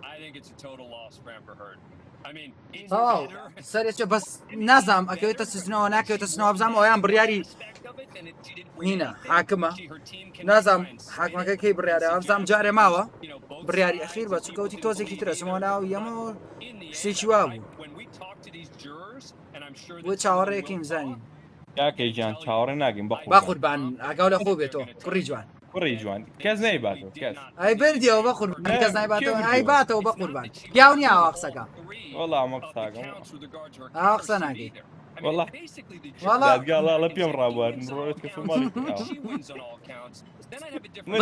I think it's a total loss for Amber Heard. I mean, سەرێکە بەس نازام ئەکەوێتە سزنەوە ناکەوێتە سنەوە بزانم ئەویان بڕیاری نینە حاکمە نازام حاکمەکە کەی بڕیارە ئەفزام جارێ ماوە بڕیاری ئەخیر بە چکەوتی تۆزێکی ترەچمەوە ناو یەمە شتێکی وا بوو بۆ چاوەڕێیەکەیم زانین کاکەی جان چاوەڕێ ناگەین با قوربان ئاگاو لە خۆ بێتەوە کوڕی جوان کوڕی جوان کەس نەیباتەوە کەس ئەی بردیەوە بە قوربان کەس نایباتەوە ئەی باتەوە بە قوربان پیاو نییە ئەوە قسەکە وەڵا ئەمە قساکەم ئەوە قسە ناگەی والله دادگا پێم ڕابواردن ڕۆیت کە فماڵی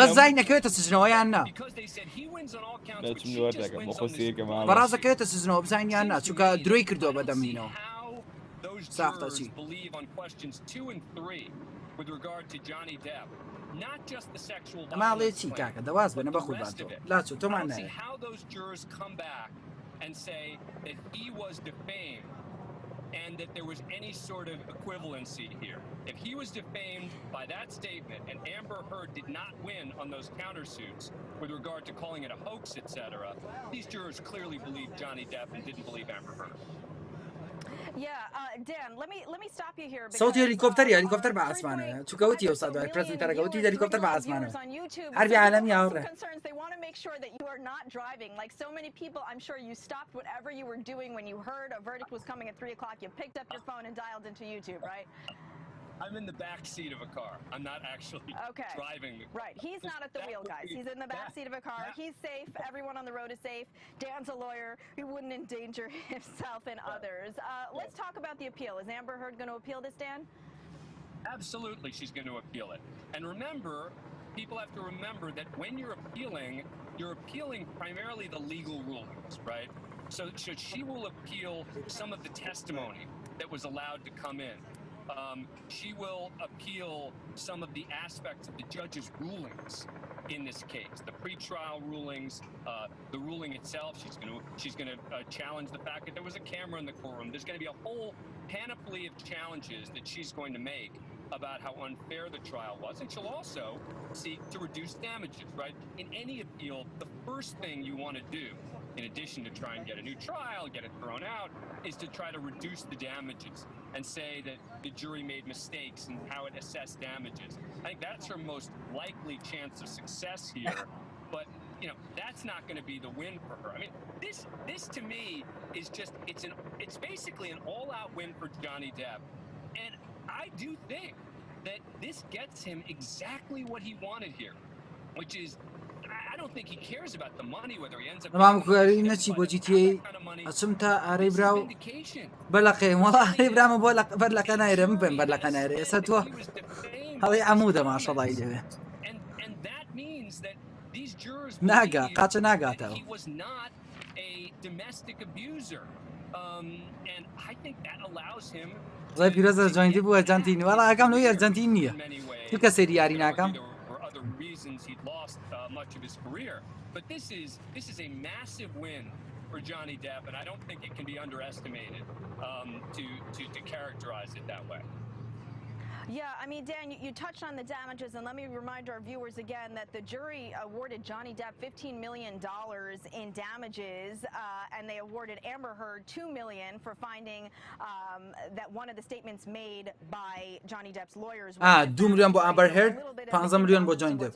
بەس زای نەکەوێتە سزنەوەیان نا دەچم وەردەکەم بۆ خۆسیەکەم بەڕازەکەوێتە سزنەوە بزانیان نا چونکە درۆی کردووە بەدەمینەوە ساختە چی ئەماڵێ چی کاکە دەواز بێنە بە قوربانتەوە لاچۆ تۆمان نایە and that there was any sort of equivalency here. If he was defamed by that statement and Amber Heard did not win on those countersuits with regard to calling it a hoax, etc., these jurors clearly believed Johnny Depp and didn't believe Amber Heard. Yeah, Dan, let me stop you here. صوتي هليكوبتر بە ئاسمانەوە چونکە وتی ئەو سادوای پرەزنتەرەکە وتی هەلیکۆپتەر بە ئاسمانەوە هەربی عالەمی هاوڕێ They want to make sure that you are not driving. Like so many people, I'm sure you stopped whatever you were doing when you heard a verdict was coming at 3 o'clock. You picked up your phone and dialed into YouTube, right? I'm in the back seat of a car. I'm not actually driving the car. Right. He's not at the wheel, guys. He's in the back seat of a car. He's safe. Everyone on the road is safe. Dan's a lawyer. He wouldn't endanger himself and others. Let's talk about the appeal. Is Amber Heard going to appeal this, Dan? Absolutely, she's going to appeal it. And remember, people have to remember that when you're appealing primarily the legal rulings, right? So she will appeal some of the testimony that was allowed to come in. She will appeal some of the aspects of the judge's rulings in this case, the pretrial rulings, the ruling itself. She's going to challenge the fact that there was a camera in the courtroom. There's going to be a whole panoply of challenges that she's going to make about how unfair the trial was, and she'll also seek to reduce damages, right? In any appeal, the first thing you want to do, in addition to try and get a new trial, get it thrown out, is to try to reduce the damages and say that the jury made mistakes in how it assessed damages. I think that's her most likely chance of success here, but you know, that's not going to be the win for her. I mean, this to me is just, it's basically an all-out win for Johnny Depp And I do think that this gets him exactly what he wanted here, which is I don't think he cares about the money, whether he ends up. تمام كاري نتشي بوجيتي أسمتا أريبراو برلقي والله أريبراو برلقي نايرة مبين برلقي نايرة ستوه هذا عمودة ما شاء الله يجيبه ناقة قاتل ناقة تاو He was not a domestic abuser, and I think that allows him. زي في رزق جاينتي بو أرجنتيني والله أكمل ويا أرجنتينية شو كسر ياري ناكم reasons he'd lost much of his career, but this is a massive win for Johnny Depp, and I don't think it can be underestimated to characterize it that way. Yeah, I mean, Dan, you touched on the damages, and let me remind our viewers again that the jury awarded Johnny Depp $15 million in damages, and they awarded Amber Heard $2 million for finding that one of the statements made by Johnny Depp's lawyers. $2 million for Amber Heard, $5 million for Johnny Depp.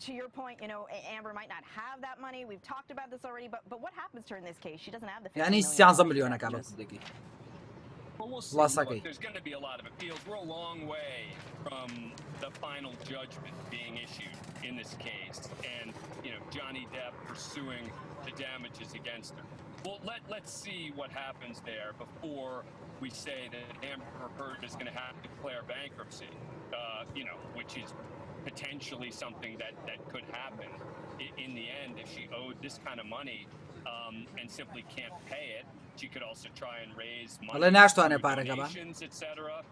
To your point, you know, Amber might not have that money. We've talked about this already, but what happens to her in this case? She doesn't have the $15 million. يعني 6 مليون كابل صدقي. Well, we'll see. Look, there's going to be a lot of appeals. We're a long way from the final judgment being issued in this case, and you know Johnny Depp pursuing the damages against her. Well, let's see what happens there before we say that Amber Heard is going to have to declare bankruptcy. You know, which is potentially something that could happen in the end if she owed this kind of money and simply can't pay it. She could also try and raise money, donations, etc.,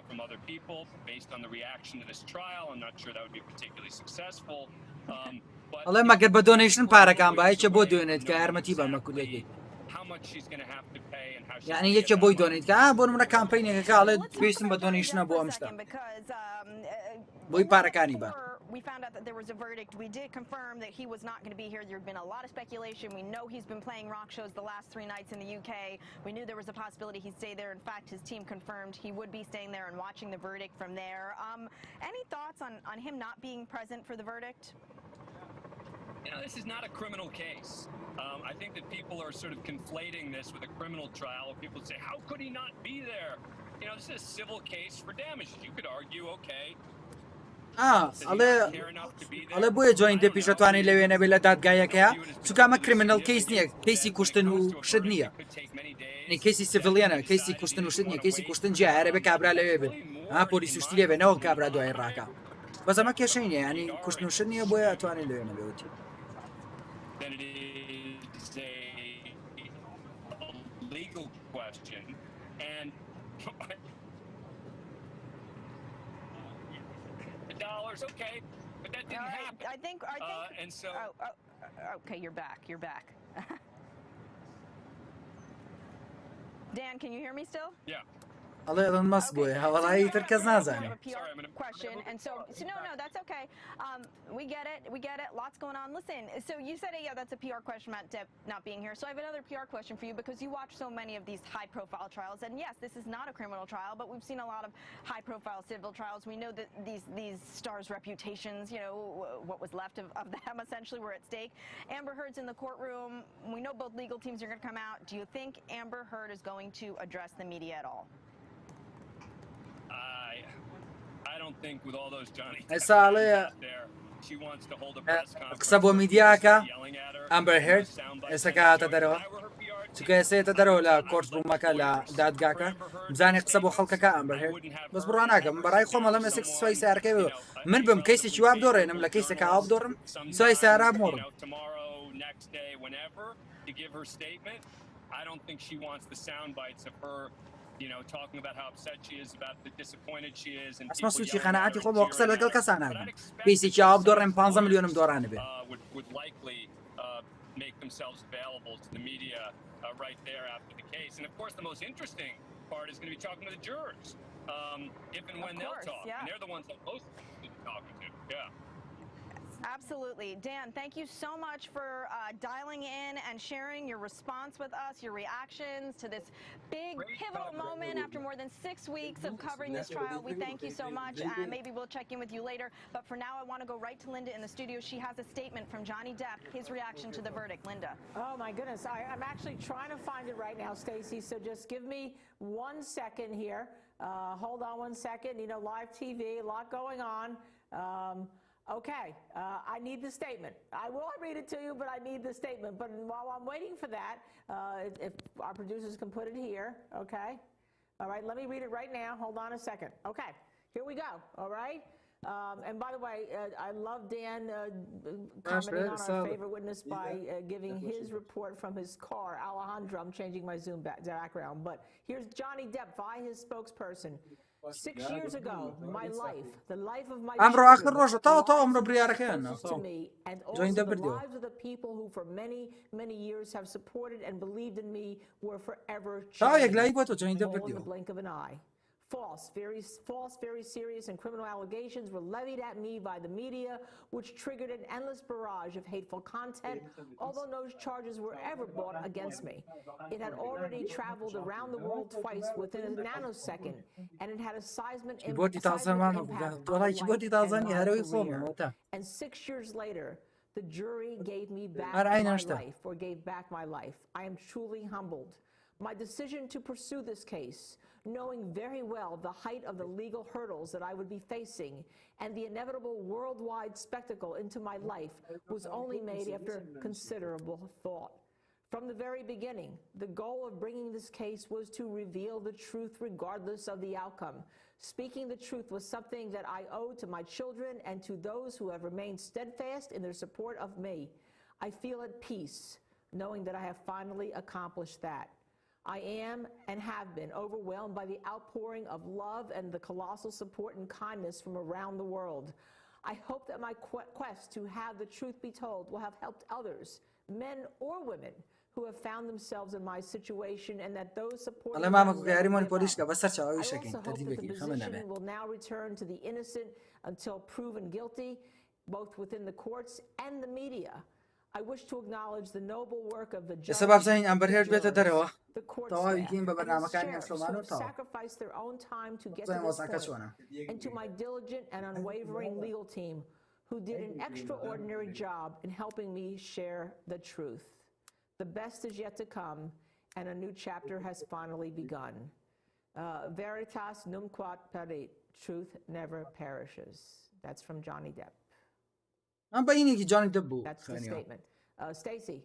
from other people based on the reaction to this trial. I'm not sure that would be particularly successful. والله ما قد بدونيشن باركان باي چبو دونيت كارمتي بالمكولي How much she's going to have to pay and how. يعني يك بوي دونيت كا بون من كامبين كاله بيسم بدونيشن ابو امشتا بوي باركاني با. We found out that there was a verdict. We did confirm that he was not going to be here. There had been a lot of speculation. We know he's been playing rock shows the last 3 nights in the UK. We knew there was a possibility he'd stay there. In fact, his team confirmed he would be staying there and watching the verdict from there. Any thoughts on him not being present for the verdict? You know, this is not a criminal case. I think that people are sort of conflating this with a criminal trial. People say, how could he not be there? You know, this is a civil case for damages. You could argue, okay. ale boye joint de pishatwani lewene bela dadgaya kaya chukama criminal case niya casey kushten u shidniya ni casey civilian casey kushten u shidniya casey kushten jahare be kabra lewe ha polis ushtiye be no kabra do iraka bas ama keshin yani kushten u shidniya boye atwani lewene bewti Then it is a legal question, and dollars, okay, but that didn't happen. I think and so. Okay, you're back. You're back. Dan, can you hear me still? Yeah. الله يضمن مصبوي والله تركز نازاني question and so no that's okay we get it lots going on. Listen, so you said yeah that's a PR question about Depp not being here, so I have another PR question for you because you watch so many of these high profile trials, and yes, this is not a criminal trial, but we've seen a lot of high profile civil trials. We know that these stars' reputations, you know, what was left of them essentially were at stake. Amber Heard's in the courtroom. We know both legal teams are going to come out. Do you think Amber Heard is going to address the media at all? I don't think with all those Johnny there, she wants to hold a press conference. Ksabo media ka Amber Heard esaka tadaro تكاسي تدرو لا كورت روماكا لا دادگاكا بزاني قصبو خلقكا Amber Heard بس براناكا براي خوم الله مسك سوي ساركا من بم كيسي شواب دورين ام لا كيسي كاوب دورم سوي سارا مور tomorrow, next day, whenever, to give her statement. I don't think she wants the sound bites of her, you know, talking about how upset she is, about the disappointed she is, and اسمع سوتشي قناعتي خو وقصه لك كسانا كيسي شواب دورم 5 مليون دوران به would likely make themselves available to the media right there after the case. And of course, the most interesting part is going to be talking to the jurors, if and when they'll talk. Yeah. And they're the ones that most people are talking to. Yeah. Absolutely. Dan, thank you so much for dialing in and sharing your response with us, your reactions to this big pivotal moment after more than 6 weeks of covering this trial. We thank you so much, and maybe we'll check in with you later. But for now, I want to go right to Linda in the studio. She has a statement from Johnny Depp, his reaction to the verdict. Linda. Oh, my goodness. I'm actually trying to find it right now, Stacey, so just give me 1 second here. Hold on 1 second. You know, live TV, a lot going on. Okay, I need the statement. I will read it to you, but I need the statement. But while I'm waiting for that, if our producers can put it here, okay? All right, let me read it right now. Hold on a second. Okay, here we go, all right? And by the way, I love Dan commenting on our favorite witness by giving his report from his car. Alejandro, I'm changing my Zoom background. But here's Johnny Depp by his spokesperson. 6 years ago, my life, the life of my children, to me, and also the lives of the people who for many years have supported and believed in me were forever changed, all in the blink of an eye. False, very serious and criminal allegations were levied at me by the media, which triggered an endless barrage of hateful content, although no charges were ever brought against me. It had already traveled around the world twice within a nanosecond, and it had a seismic impact on my life. And 6 years later, the jury gave me back my life, or gave back my life. I am truly humbled. My decision to pursue this case, knowing very well the height of the legal hurdles that I would be facing and the inevitable worldwide spectacle into my life, was only made after considerable thought. From the very beginning, the goal of bringing this case was to reveal the truth regardless of the outcome. Speaking the truth was something that I owe to my children and to those who have remained steadfast in their support of me. I feel at peace, knowing that I have finally accomplished that. I am and have been overwhelmed by the outpouring of love and the colossal support and kindness from around the world. I hope that my quest to have the truth be told will have helped others, men or women, who have found themselves in my situation, and that those supporting me. I also hope that the position will now return to the innocent until proven guilty, both within the courts and the media. I wish to acknowledge the noble work of the judges, the court staff, and the sheriffs who have sacrificed their own time to get to this point, and to my diligent and unwavering legal team, who did an extraordinary job in helping me share the truth. The best is yet to come, and a new chapter has finally begun. Veritas numquat perit. Truth never perishes. That's from Johnny Depp. That's the statement. Stacey,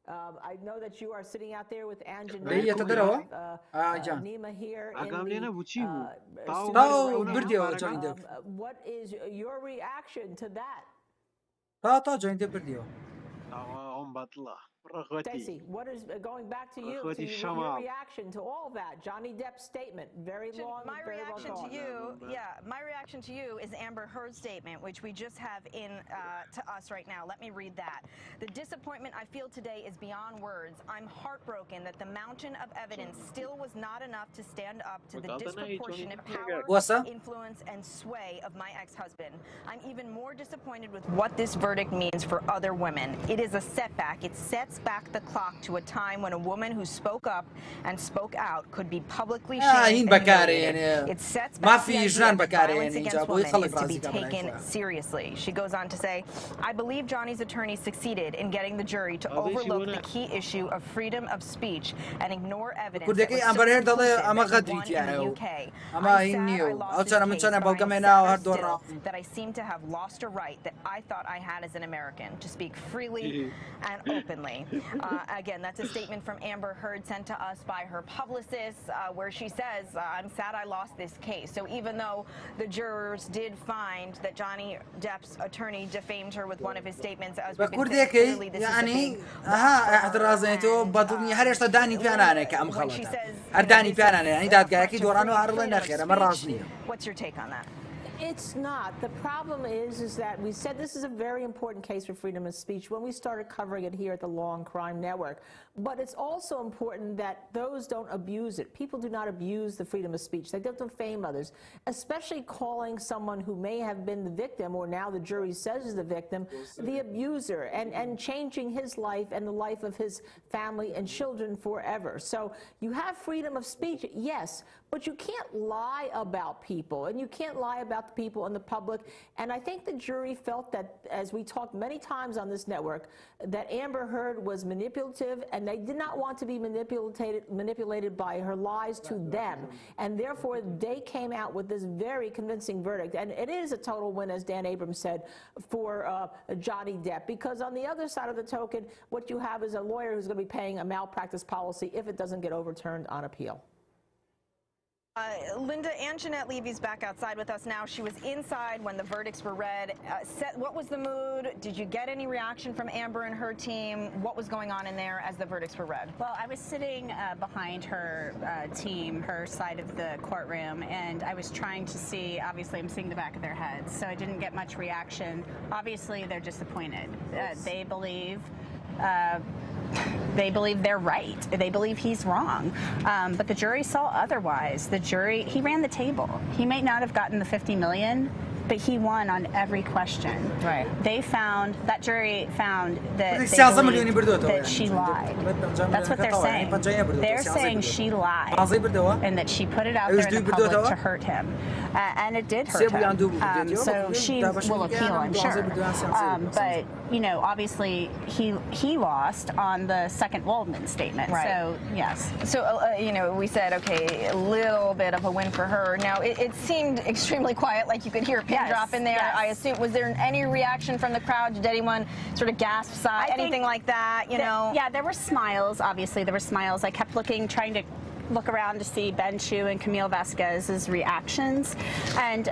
I know that you are sitting out there with Ange and Nima here what is your reaction to that? Stacey, what is going back to you? To your reaction to all that? Johnny Depp's statement, very long. My reaction to you, my reaction to you is Amber Heard's statement, which we just have in to us right now. Let me read that. The disappointment I feel today is beyond words. I'm heartbroken that the mountain of evidence still was not enough to stand up to the disproportionate power, influence, and sway of my ex-husband. I'm even more disappointed with what this verdict means for other women. It is a setback. It sets back the clock to a time when a woman who spoke up and spoke out could be publicly shamed and humiliated. It sets back the idea that violence against women is to be taken seriously. She goes on to say, I believe Johnny's attorney succeeded in getting the jury to overlook the key issue of freedom of speech and ignore evidence that was so conclusive that won in the UK. I'm sad I lost this case, but I'm sadder still that I seem to have lost a right that I thought I had as an American to speak freely and openly. Again, that's a statement from Amber Heard sent to us by her publicist, where she says, I'm sad I lost this case. So even though the jurors did find that Johnny Depp's attorney defamed her with one of his statements, as we've been saying, clearly this is a big What's your take on that? It's not. The problem is that we said this is a very important case for freedom of speech when we started covering it here at the Law and Crime Network. but it's also important that those don't abuse it. People do not abuse the freedom of speech. They don't defame others, especially calling someone who may have been the victim, or now the jury says is the victim, the abuser, and changing his life and the life of his family and children forever. So you have freedom of speech, yes, but you can't lie about people, and you can't lie about the people in the public. And I think the jury felt that, as we talked many times on this network, that Amber Heard was manipulative, and they did not want to be manipulated by her lies to them. And therefore, they came out with this very convincing verdict. And it is a total win, as Dan Abrams said, for Johnny Depp, because on the other side of the token, what you have is a lawyer who's going to be paying a malpractice policy if it doesn't get overturned on appeal. Linda, Anjanette Levy's back outside with us now. She was inside when the verdicts were read. What was the mood? Did you get any reaction from Amber and her team? What was going on in there as the verdicts were read? Well, I was sitting behind her team, her side of the courtroom, and I was trying to see, obviously I'm seeing the back of their heads, so I didn't get much reaction. Obviously, they're disappointed. They believe they're right. They believe he's wrong. But the jury saw otherwise. The jury, he ran the table. He may not have gotten the $50 million, but he won on every question. Right. They found, that jury found that they believed that she lied. That's what they're saying. They're saying she lied and that she put it out there in the public to hurt him. And it did hurt him. So she will appeal, I'm sure. But, you know, obviously he lost on the second Waldman statement. Right. So, yes. So, you know, we said, okay, a little bit of a win for her. Now, it seemed extremely quiet, like you could hear a pin drop in there. Yes. I assume, was there any reaction from the crowd? Did anyone sort of gasp, sigh, anything like that, you know? Yeah, there were smiles, obviously. There were smiles. I kept looking, trying to look around to see Ben Chu and Camille Vasquez's reactions. And,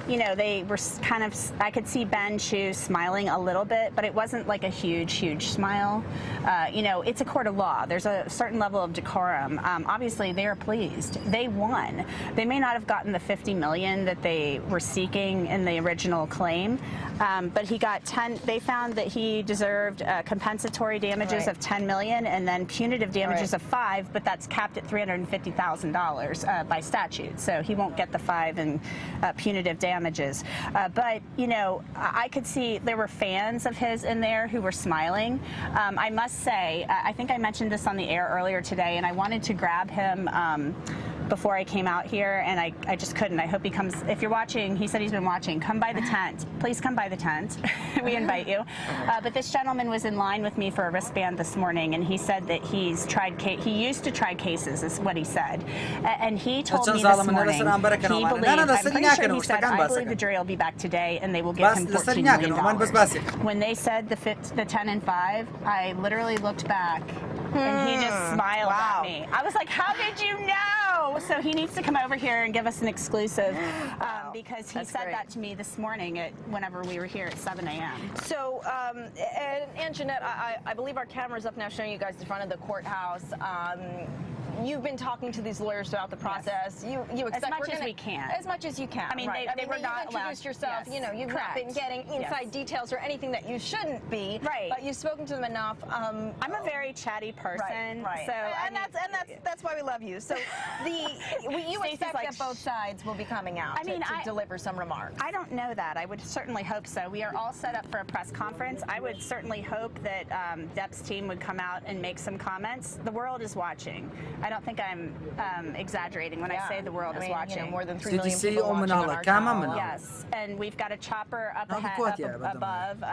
you know, they were kind of, I could see Ben Chu smiling a little bit, but it wasn't like a huge, huge smile. You know, it's a court of law. There's a certain level of decorum. Obviously, they are pleased. They won. They may not have gotten the $50 million that they were seeking in the original claim, but he got 10, they found that he deserved compensatory damages of $10 million and then punitive damages of $5, but that's capped at $350,000 by statute, so he won't get the 5 in punitive damages. But, you know, I could see there were fans of his in there who were smiling. I must say, I think I mentioned this on the air earlier today, and I wanted to grab him before I came out here, and I just couldn't. I hope he comes. If you're watching, he said he's been watching. Come by the tent. Please come by the tent. We invite you. But this gentleman was in line with me for a wristband this morning, and he said that he's tried. He used to try cases, is what he said. And he told me this morning he believed. I'm pretty sure he said, I believe the jury will be back today, and they will give him $14 million. When they said the 10 and 5, I literally looked back, and he just smiled at me. I was like, how did you know? So he needs to come over here and give us an exclusive because he said that to me this morning whenever we were here at 7 a.m. So, and Jeanette, I believe our camera's up now showing you guys in front of the courthouse. You've been talking to these lawyers throughout the process. Yes. You expect as much as we can. As much as you can. I mean, right. they were not allowed. Introduced yourself. Yes. You know, you've Correct. not been getting inside details or anything that you shouldn't be. Right. But you've spoken to them enough. I'm a very chatty person. Right. So and that's why we love you. So you expect that both sides will be coming out to deliver some remarks. I don't know that. I would certainly hope so. We are all set up for a press conference. I would certainly hope that Depp's team would come out and make some comments. The world is watching. I don't think I'm exaggerating when I say the world is watching. You know, more than 3 million people watching on our channel. Yes, and we've got a chopper up above,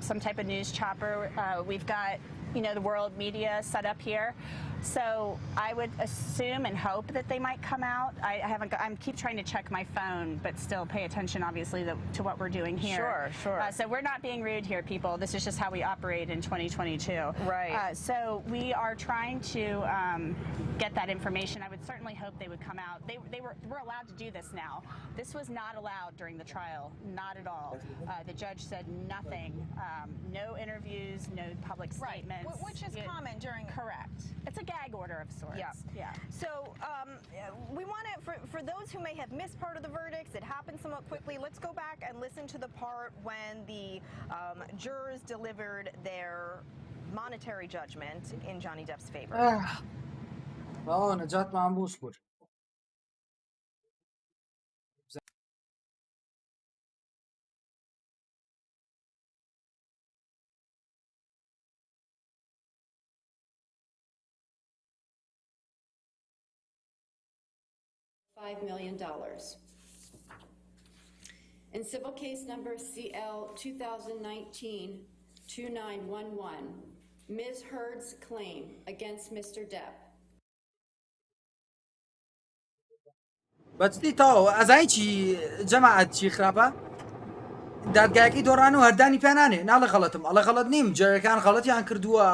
some type of news chopper. We've got, you know, the world media set up here. So I would assume and hope that they might come out. I keep trying to check my phone, but still pay attention, obviously, to what we're doing here. Sure. So we're not being rude here, people. This is just how we operate in 2022. Right. So we are trying to get that information. I would certainly hope they would come out. We're allowed to do this now. This was not allowed during the trial, not at all. The judge said nothing, no interviews, no public statements. Right. Which is common during. Correct. It's a gag order of sorts. Yeah. So we want to, for those who may have missed part of the verdicts, it happened somewhat quickly. Let's go back and listen to the part when the jurors delivered their monetary judgment in Johnny Depp's favor. نجات معموش بور $5 million. In civil case number CL 2019-2911, Ms. Heard's claim against Mr. Depp. بەچی تاوە ئەزای چی جەماعەت چی خراپە؟ دادگایەکەی دۆڕان و هەردانی پێنانێ ناڵە غەڵەتم ئەڵە غەڵەت نیم جەرەکان غەڵەتیان کردووە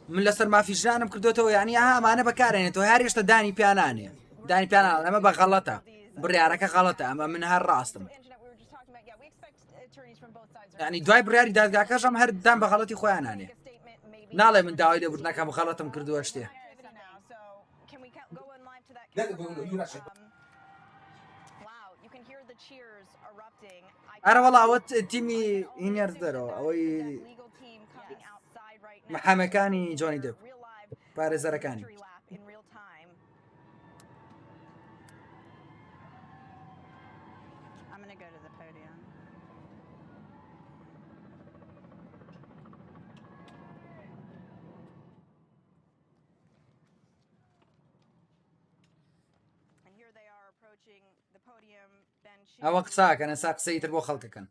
من لەسەر مافیژانم کردوێتەوە یعنی ئەمانە بەکارێنێتەوە هەر هێشتا دانی پیانانێ دانی پیانان ئەمە بە غەڵەتە بڕیارەکە غەڵەتە ئەمە من هەر ڕاستم ینی دوای بڕیاری دادگاکەشم هەر دام بە غەڵەتی خۆیانانێ ناڵێ من داوای لێبوردن نەکەم غەڵەتم کردووە شتێ ئەرە وەڵا ئەوەت تیمی هینێرز دەرەوە ئەوەی محەمەکانی جۆنی دەپ پارێزەرەکانی ئەوە قساکەن ئەسا قسەیتر بۆ خەڵکەکەن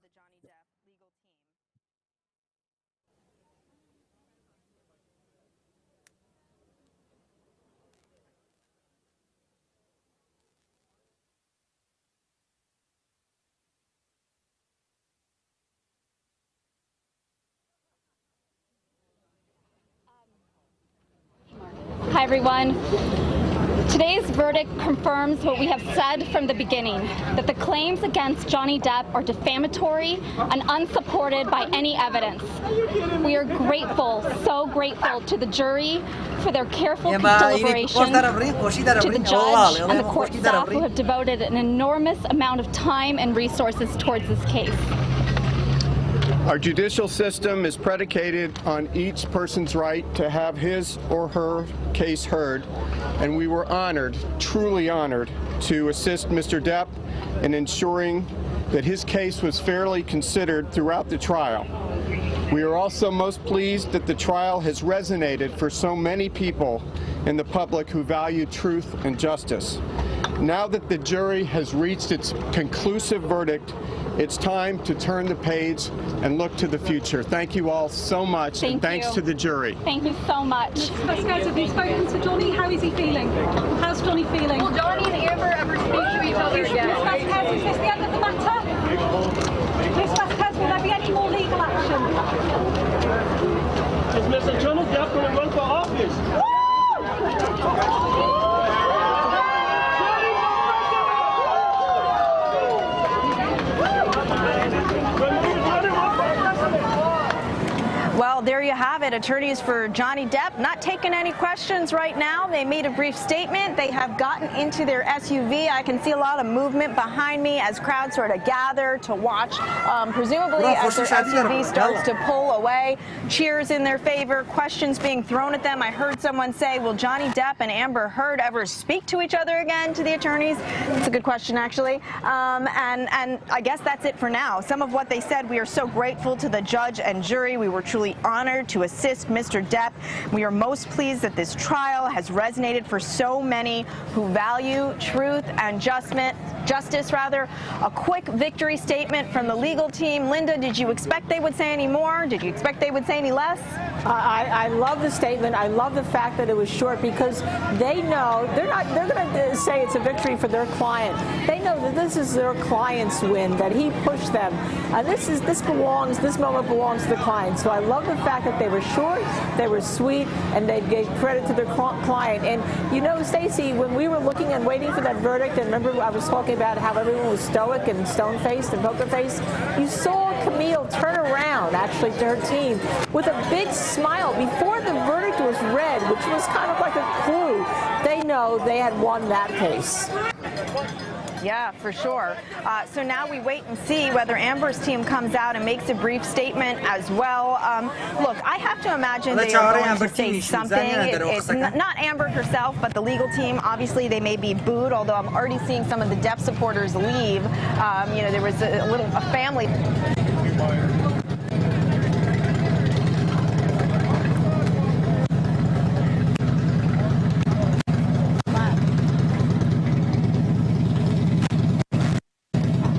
Hi everyone. Today's verdict confirms what we have said from the beginning, that the claims against Johnny Depp are defamatory and unsupported by any evidence. We are grateful, so grateful to the jury for their careful deliberation, to the judge and the court staff who have devoted an enormous amount of time and resources towards this case. Our judicial system is predicated on each person's right to have his or her case heard, and we were honored, truly honored, to assist Mr. Depp in ensuring that his case was fairly considered throughout the trial. We are also most pleased that the trial has resonated for so many people in the public who value truth and justice. Now that the jury has reached its conclusive verdict, it's time to turn the page and look to the future. Thank you all so much, and thanks to the jury. Thank you so much. Have you spoken to Johnny? How is he feeling? How's Johnny feeling? Will Johnny and Amber ever speak to each other again? Is this the end of the matter? Ms. Vasquez, will there be any more legal action? Is Mr. Johnny Depp going to run for office? Well, there you have it. Attorneys for Johnny Depp not taking any questions right now. They made a brief statement. They have gotten into their SUV. I can see a lot of movement behind me as crowds sort of gather to watch. Presumably, as their SUV starts to pull away, cheers in their favor, questions being thrown at them. I heard someone say, will Johnny Depp and Amber Heard ever speak to each other again, to the attorneys? It's a good question, actually. And I guess that's it for now. Some of what they said, we are so grateful to the judge and jury. We were truly honored to assist Mr. Depp. We are most pleased that this trial has resonated for so many who value truth and justice. A quick victory statement from the legal team. Linda, did you expect they would say any more? Did you expect they would say any less? I love the statement. I love the fact that it was short because they know they're going to say it's a victory for their client. They know that this is their client's win, that he pushed them. And this moment belongs to the client. So I love the fact that they were short, they were sweet, and they gave credit to their client. And you know, Stacey, when we were looking and waiting for that verdict, and remember I was talking about how everyone was stoic and stone-faced and poker-faced, you saw Camille turn around, actually, to her team with a big smile before the verdict was read, which was kind of like a clue. They know they had won that case. Yeah, for sure. So now we wait and see whether Amber's team comes out and makes a brief statement as well. Look, I have to imagine they are going to say something. It's not Amber herself, but the legal team. Obviously, they may be booed, although I'm already seeing some of the Depp supporters leave. You know, there was a family.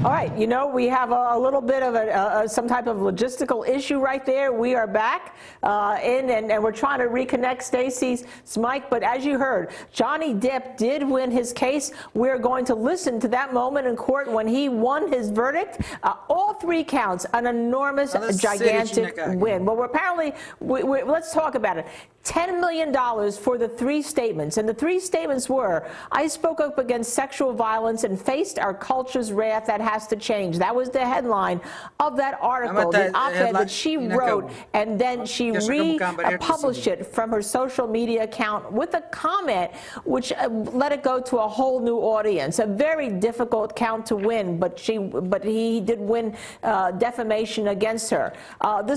All right, you know, we have a little bit of some type of logistical issue right there. We are back and we're trying to reconnect Stacey's mic. But as you heard, Johnny Depp did win his case. We're going to listen to that moment in court when he won his verdict. All 3 counts, an enormous, gigantic win. Well, apparently, let's talk about it. $10 million for the 3 statements. And the 3 statements were, I spoke up against sexual violence and faced our culture's wrath that has to change. That was the headline of that article, the op-ed that she wrote, and then she republished it from her social media account with a comment which let it go to a whole new audience. A very difficult count to win, but he did win defamation against her. The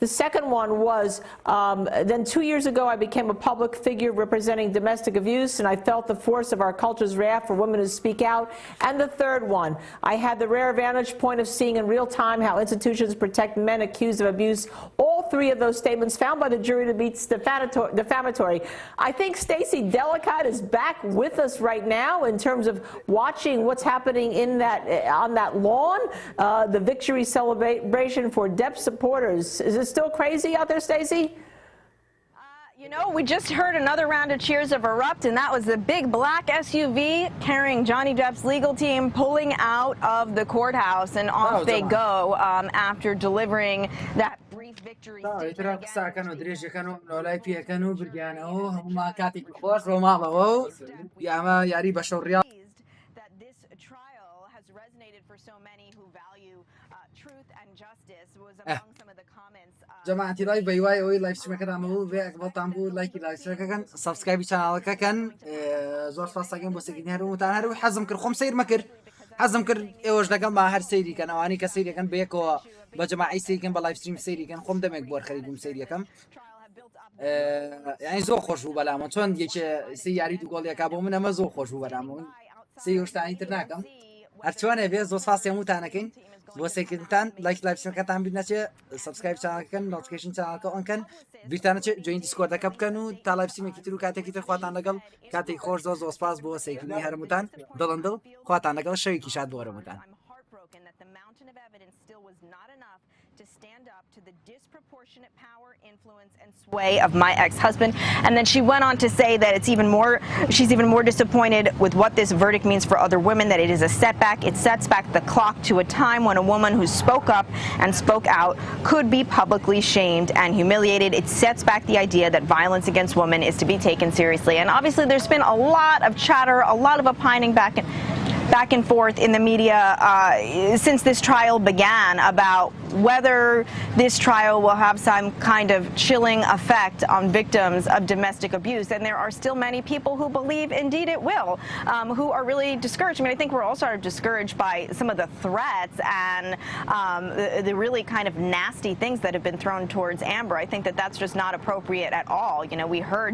second one was, then 2 years ago I became a public figure representing domestic abuse, and I felt the force of our culture's wrath for women to speak out. And the third one, I had the rare vantage point of seeing in real time how institutions protect men accused of abuse. All 3 of those statements found by the jury to be defamatory. I think Stacey Delicate is back with us right now in terms of watching what's happening in on that lawn, the victory celebration for Depp supporters. Is this still crazy out there, Stacey? You know, we just heard another round of cheers of erupt, and that was the big black SUV carrying Johnny Depp's legal team pulling out of the courthouse, and off they go after delivering that brief victory. جماعتي لايف بيواي اوي لايف ستريمەکە دامەوە وێک بەڵتان بوو لایکی لاایفەکەن سبسکرایبی چاناڵەکەکەن زۆر سپاسەکەم بۆ سێگینی هەرومتان هەرو حەزم کرد خۆم سیر مەکرد حەزم کرد ئێوەش لەگەڵ ما هەر سەیریکەن ئەوانی کە سەیریەکەن بەیەکەوە بە جەماعی سەیریکەن بە لاایف ستریم سەیریکەن خۆم دەمێک بۆ خەریک بووم سەیریەکەم یعنی زۆر خۆش بوو بەلامەوە چۆن یەکێ سێ یاری دوو گۆڵیەکە بۆ من ئەمە زۆر خۆش بوو بەلامەوە سێ هێشتانی تر ناکەم هەرچوانێ بێ زۆر سپاس هەمووتانەکەین بۆ سێکردنتان لایک لاایفەکەتان بیر نەچێ سبسکرایب چانەکەن نۆتیفیکیشن چانەکە ئۆنکەن بیرتانەچێ جوین دیسکۆردەکە بکەن و تا لایفسیمێکی تر و کاتێکی تر خواتان لەگەڵ کاتێک خۆش زۆر زۆر سپاس بۆ سێکردنی هەرموتان دڵندڵ خواتان لەگەڵ شەوێکی شاد بۆ هەرموتان. To stand up to the disproportionate power, influence, and sway of my ex-husband. And then she went on to say that she's even more disappointed with what this verdict means for other women, that it is a setback. It sets back the clock to a time when a woman who spoke up and spoke out could be publicly shamed and humiliated. It sets back the idea that violence against women is to be taken seriously. And obviously there's been a lot of chatter, a lot of opining back and forth in the media since this trial began about whether this trial will have some kind of chilling effect on victims of domestic abuse. And there are still many people who believe indeed it will, who are really discouraged. I mean, I think we're all sort of discouraged by some of the threats and the really kind of nasty things that have been thrown towards Amber. I think that that's just not appropriate at all. You know, we heard